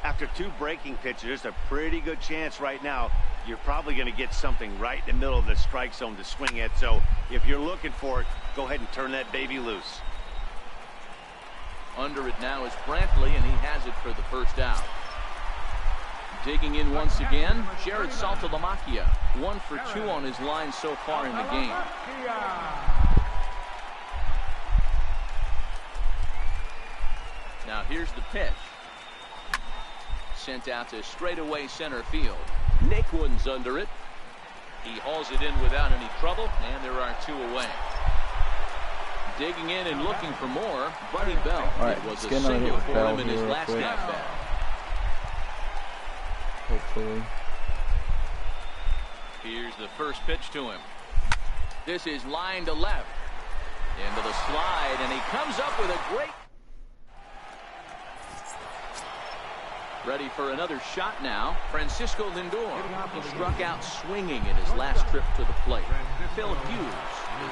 After 2 breaking pitches, there's a pretty good chance right now you're probably going to get something right in the middle of the strike zone to swing at. So if you're looking for it, go ahead and turn that baby loose. Under it now is Brantley, and he has it for the first out. Digging in once again, Jared Saltalamacchia. 1 for 2 on his line so far in the game. Now here's the pitch. Sent out to straightaway center field. Naquin's under it. He hauls it in without any trouble, and there are 2 away. Digging in and looking for more, Buddy Bell. Right, it was a single for him in his last at-bat. Hopefully. Here's the first pitch to him. This is line to left. Into the slide, and he comes up with a great... Ready for another shot now. Francisco Lindor. He struck out swinging in his last trip to the plate. Phil Hughes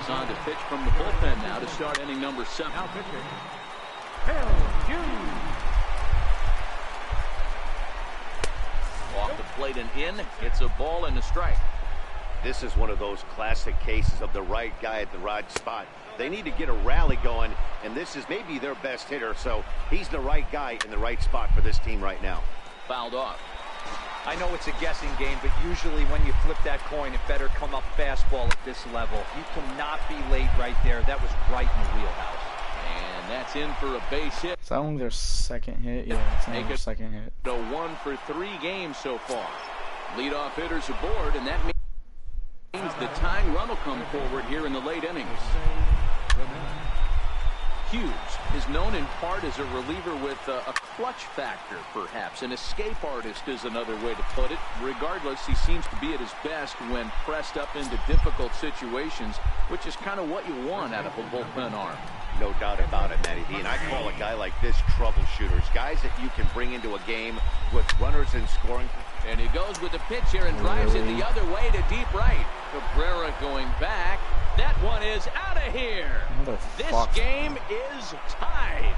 is on to pitch from the bullpen now to start inning number 7. Now pitching, Phil Hughes. Off the plate and in. It's a ball and a strike. This is one of those classic cases of the right guy at the right spot. They need to get a rally going, and this is maybe their best hitter, so he's the right guy in the right spot for this team right now. Fouled off. I know it's a guessing game, but usually when you flip that coin, it better come up fastball at this level. You cannot be late right there. That was right in the wheelhouse. And that's in for a base hit. Is that only their second hit? Yeah, it's only their second hit. So 1 for 3 games so far. Leadoff hitters aboard, and that means the tying run will come forward here in the late innings. Hughes is known in part as a reliever with a clutch factor, perhaps. An escape artist is another way to put it. Regardless, he seems to be at his best when pressed up into difficult situations, which is kind of what you want out of a bullpen arm. No doubt about it, Matty D. And I call a guy like this troubleshooters. Guys that you can bring into a game with runners in scoring. And he goes with the pitch here and drives it the other way to deep right. Cabrera going back. That one is out of here. This game is tied.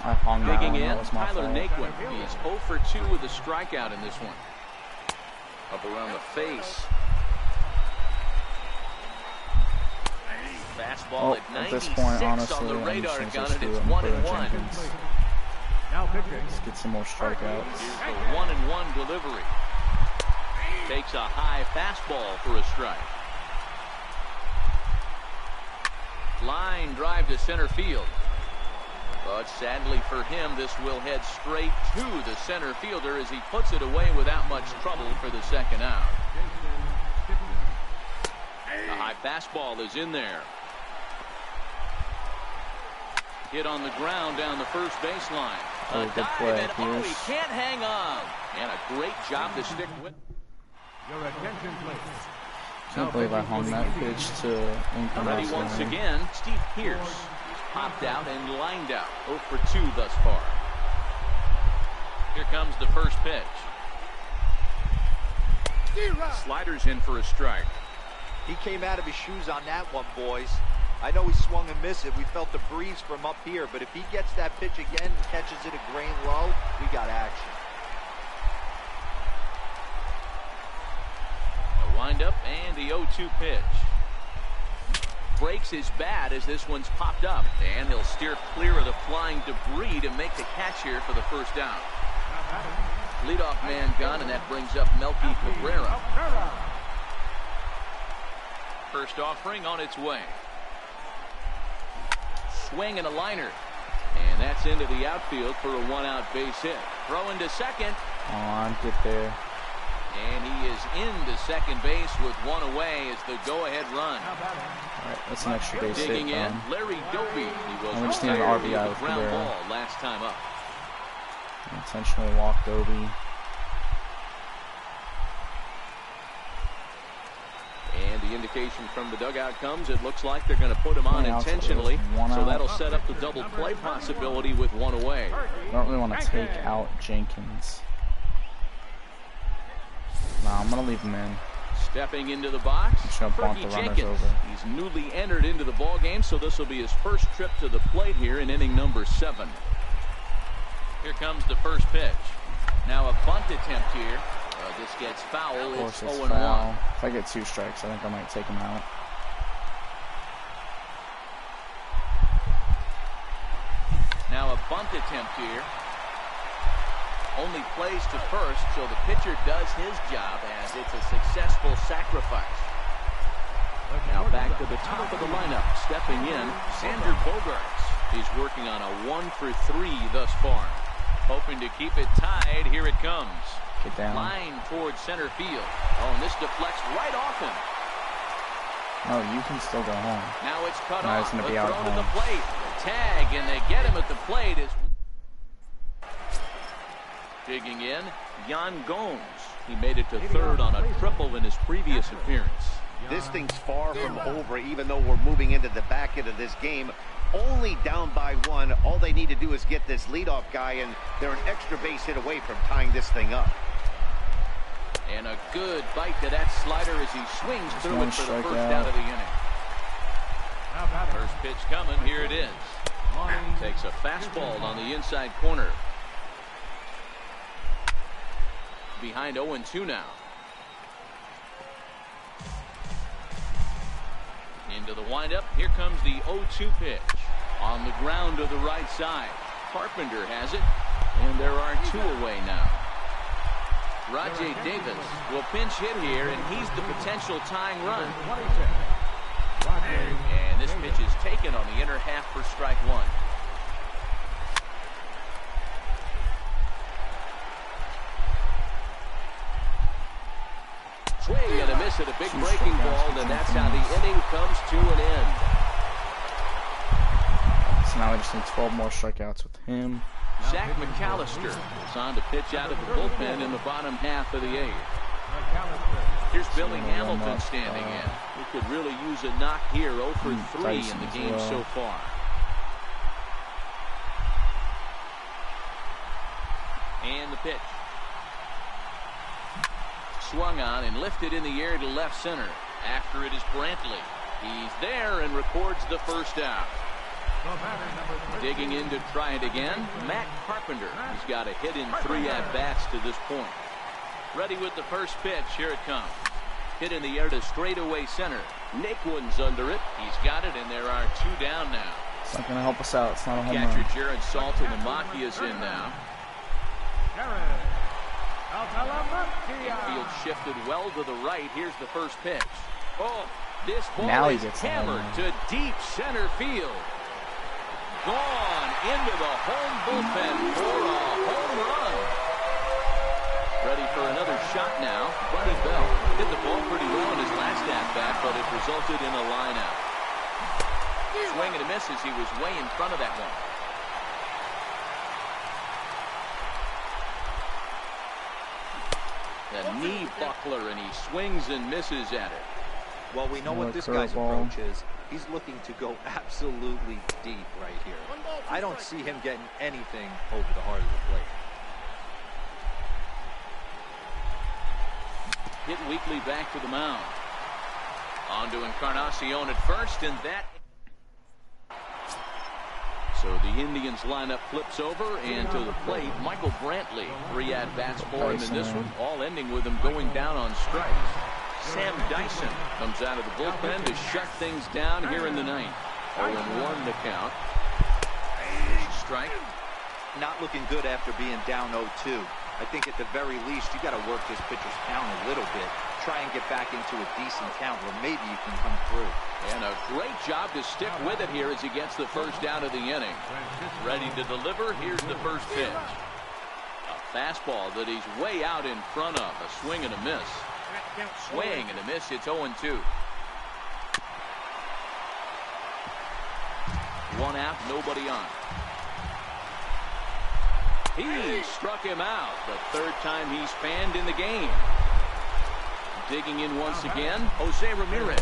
I hung that Digging one. in, That was my Tyler fault. Naquin. He's 0 for 2 with a strikeout in this one. Up around the face. Fastball at 96 this point, honestly, on the I'm radar just gun, gonna and it's just 1-1. Jenkins. Now pitching. Let's get some more strikeouts. Here's the 1-1 delivery. Takes a high fastball for a strike. Line drive to center field. But sadly for him, this will head straight to the center fielder as he puts it away without much trouble for the second out. A high fastball is in there. Hit on the ground down the first baseline. Oh, good play. And he can't hang on. And a great job to stick with. Your attention, please. Can't believe I hung that pitch to Lincoln. Ready once again, Steve Pierce. He's popped out and lined out. 0 for 2 thus far. Here comes the first pitch. Sliders in for a strike. He came out of his shoes on that one, boys. I know he swung and missed it. We felt the breeze from up here, but if he gets that pitch again and catches it a grain low, we got action. A windup and the 0-2 pitch. Breaks his bat as this one's popped up, and he'll steer clear of the flying debris to make the catch here for the first down. Leadoff man gone, and that brings up Melky Cabrera. First offering on its way. Swing and a liner. And that's into the outfield for a one-out base hit. Throwing to second. Come on, get there. And he is into second base with one away as the go-ahead run. All right, that's an extra base hit. Digging in, Larry Doby. He was we just need an retired RBI with with a ground Cabrera. ball last time up. Intentionally walked Doby. And the indication from the dugout comes, it looks like they're going to put him on intentionally. So that'll set up the double play possibility with one away. I don't really want to take out Jenkins. Nah, I'm going to leave him in. Stepping into the box, Just gonna bump Fergie the runners Jenkins. over. He's newly entered into the ball game, so this will be his first trip to the plate here in inning number 7. Here comes the first pitch. Now a bunt attempt here. This gets foul. Of It's course, it's 0-1. foul. If I get 2 strikes, I think I might take him out. Now a bunt attempt here. Only plays to first, so the pitcher does his job as it's a successful sacrifice. Now back to the top of the lineup. Stepping in, Xander Bogaerts. He's working on a 1 for 3 thus far. Hoping to keep it tied. Here it comes. Get down. Line towards center field. Oh, and this deflects right off him. No, you can still go home. Now it's cut No, off. it's gonna The be out throw at to the home. plate. Tag, and they get him at the plate. Is digging in, Yan Gomes. He made it to third on a triple in his previous appearance. This thing's far from over, even though we're moving into the back end of this game. Only down by 1. All they need to do is get this leadoff guy, and they're an extra base hit away from tying this thing up. And a good bite to that slider as he swings through one it for the strikeout. first out of the inning. Now batting. First pitch coming. Here it is. Takes a fastball on the inside corner. Behind 0-2 now. Into the windup. Here comes the 0-2 pitch. On the ground to the right side. Carpenter has it. And there are 2 away now. Rajay Davis will pinch hit here, and he's the potential tying run. 26. Rajay. And this pitch is taken on the inner half for strike 1. Swing and a miss at a big breaking ball, and that's how the inning comes to an end. It's an now I just need 12 more strikeouts with him. Zach McAllister is on to pitch out of the bullpen in the bottom half of the 8th. Here's Billy Hamilton standing in. He could really use a knock here. 0 for 3 in the game so far. And the pitch. Swung on and lifted in the air to left center. After it is Brantley. He's there and records the first out. Digging in to try it again, Matt Carpenter. He's got a hit in 3 at-bats to this point. Ready with the first pitch. Here it comes. Hit in the air to straightaway center. Naquin's under it. He's got it, and there are 2 down now. It's not going to help us out. It's not a home run. Catcher Jared Saltalamacchia's in now. Field shifted well to the right. Here's the first pitch. Oh, this ball is hammered to deep center field. Gone into the home bullpen for a home run. Ready for another shot now. Buddy Bell hit the ball pretty well in his last at-bat, but it resulted in a line-out. Swing and a miss as he was way in front of that one. A knee buckler, and he swings and misses at it. Well, we know what this guy's approach is. He's looking to go absolutely deep right here. I don't see him getting anything over the heart of the plate. Hit weakly back to the mound. On to Encarnacion at first, and that... So the Indians lineup flips over, and to the plate, Michael Brantley. 3 at-bats for him in this one, all ending with him going down on strikes. Sam Dyson comes out of the bullpen to shut things down here in the 9th. 0-1 to count. Strike. Not looking good after being down 0-2. I think at the very least you got to work this pitcher's count a little bit. Try and get back into a decent count where maybe you can come through. And a great job to stick with it here as he gets the first out of the inning. Ready to deliver. Here's the first pitch. A fastball that he's way out in front of. A swing and a miss. Swing and a miss. It's 0-2. 1 out, nobody on. He struck him out. The 3rd time he's fanned in the game. Digging in once again, Jose Ramirez.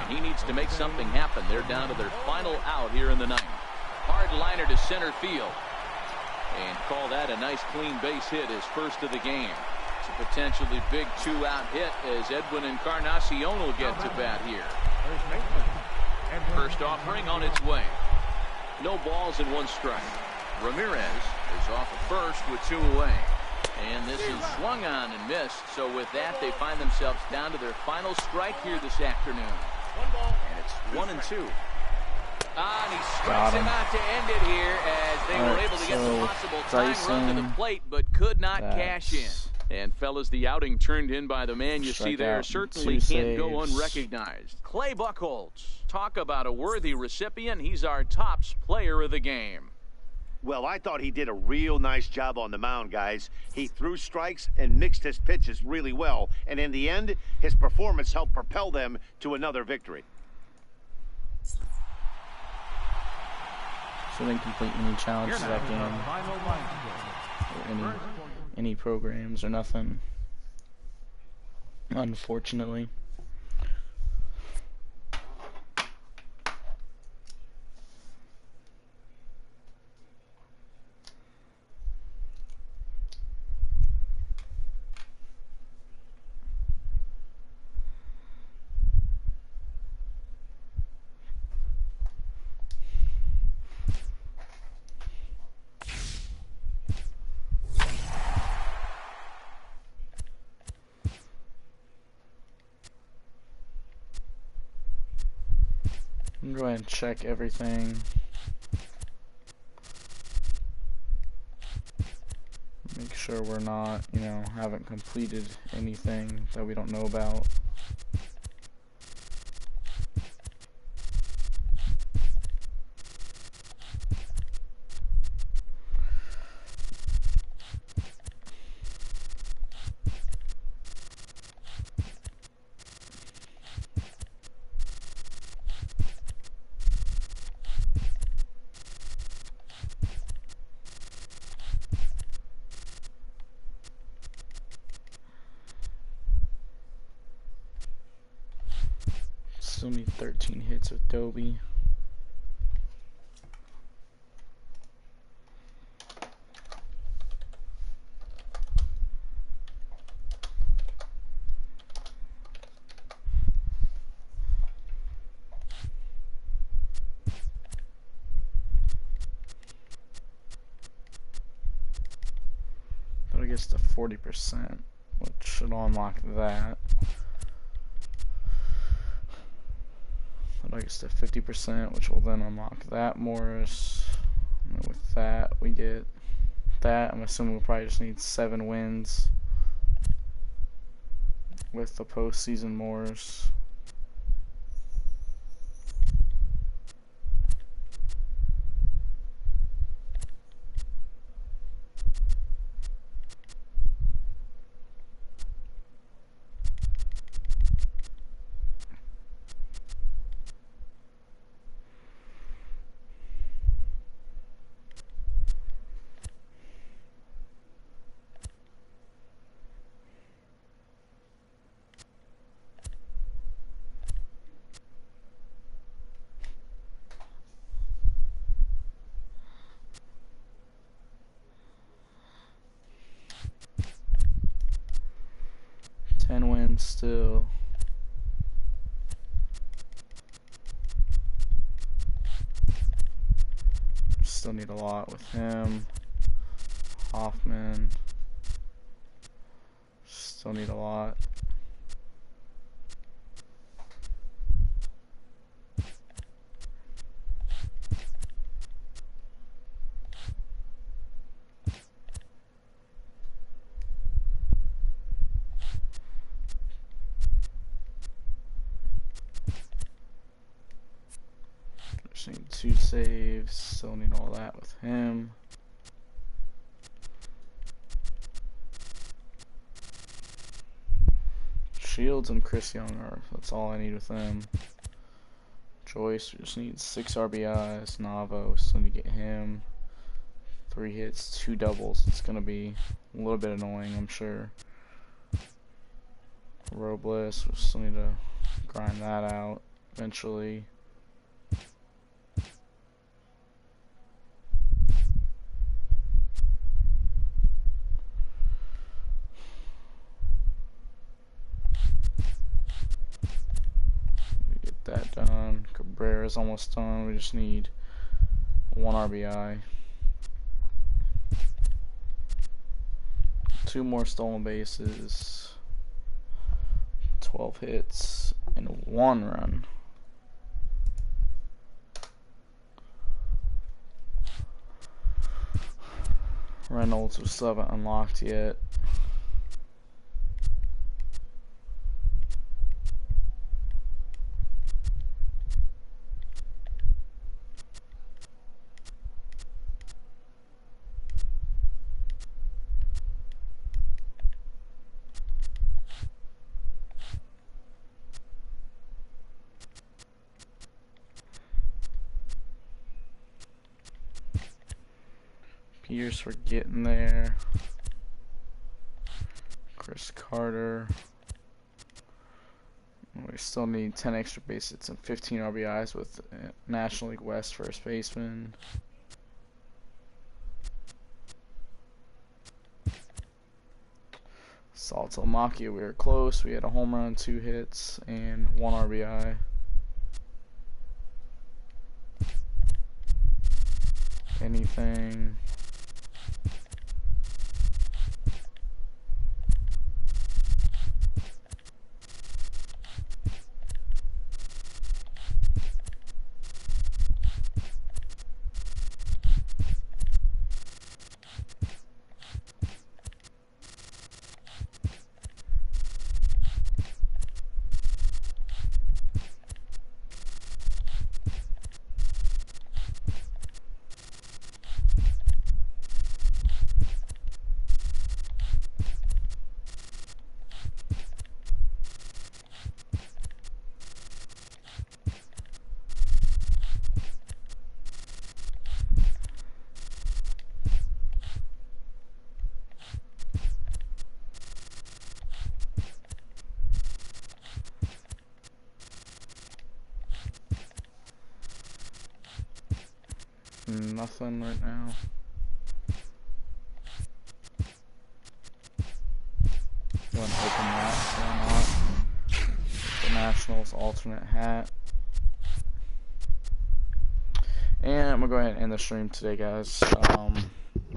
And he needs to make something happen. They're down to their final out here in the 9th. Hard liner to center field. And call that a nice clean base hit, his first of the game. It's a potentially big 2-out hit as Edwin Encarnacion will get to bat here. First offering on its way. No balls and 1 strike. Ramirez is off at first with 2 away. And this is swung on and missed. So with that, they find themselves down to their final strike here this afternoon. And it's 1-2. And he strikes him out to end it here as they were able to get the possible tying run to the plate, but could not cash in. And fellas, the outing turned in by the man you see there certainly can't go unrecognized. Clay Buchholz. Talk about a worthy recipient. He's our tops player of the game. Well, I thought he did a real nice job on the mound, guys. He threw strikes and mixed his pitches really well. And in the end, his performance helped propel them to another victory. So they complete any challenges that game. Or any programs or nothing. Unfortunately. Go ahead and check everything. Make sure we're not, haven't completed anything that we don't know about. Still need 13 hits with Dobie. But I guess to 40%, which should unlock that. I guess to 50%, which will then unlock that Morris. And with that, we get that. I'm assuming we'll probably just need 7 wins with the postseason Morris. Still. Still need a lot with him. Hoffman. Still need a lot. Need 2 saves, still need all that with him. Shields and Chris Young that's all I need with them. Joyce, we just need 6 RBIs. Navo, still need to get him. 3 hits, 2 doubles. It's gonna be a little bit annoying, I'm sure. Robles, we still need to grind that out eventually. That done. Cabrera's almost done. We just need 1 RBI. 2 more stolen bases. 12 hits and 1 run. Reynolds, we still haven't unlocked yet. Pierce, we're getting there. Chris Carter. We still need 10 extra base hits and 15 RBIs with National League West first baseman. Saltalamacchia, we were close. We had a home run, 2 hits, and 1 RBI. Anything. Nothing right now. You want to open that? Why not? The Nationals alternate hat. And I'm going to go ahead and end the stream today, guys.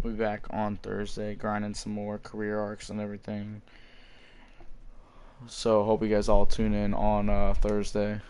We'll be back on Thursday, grinding some more career arcs and everything. So, hope you guys all tune in on Thursday.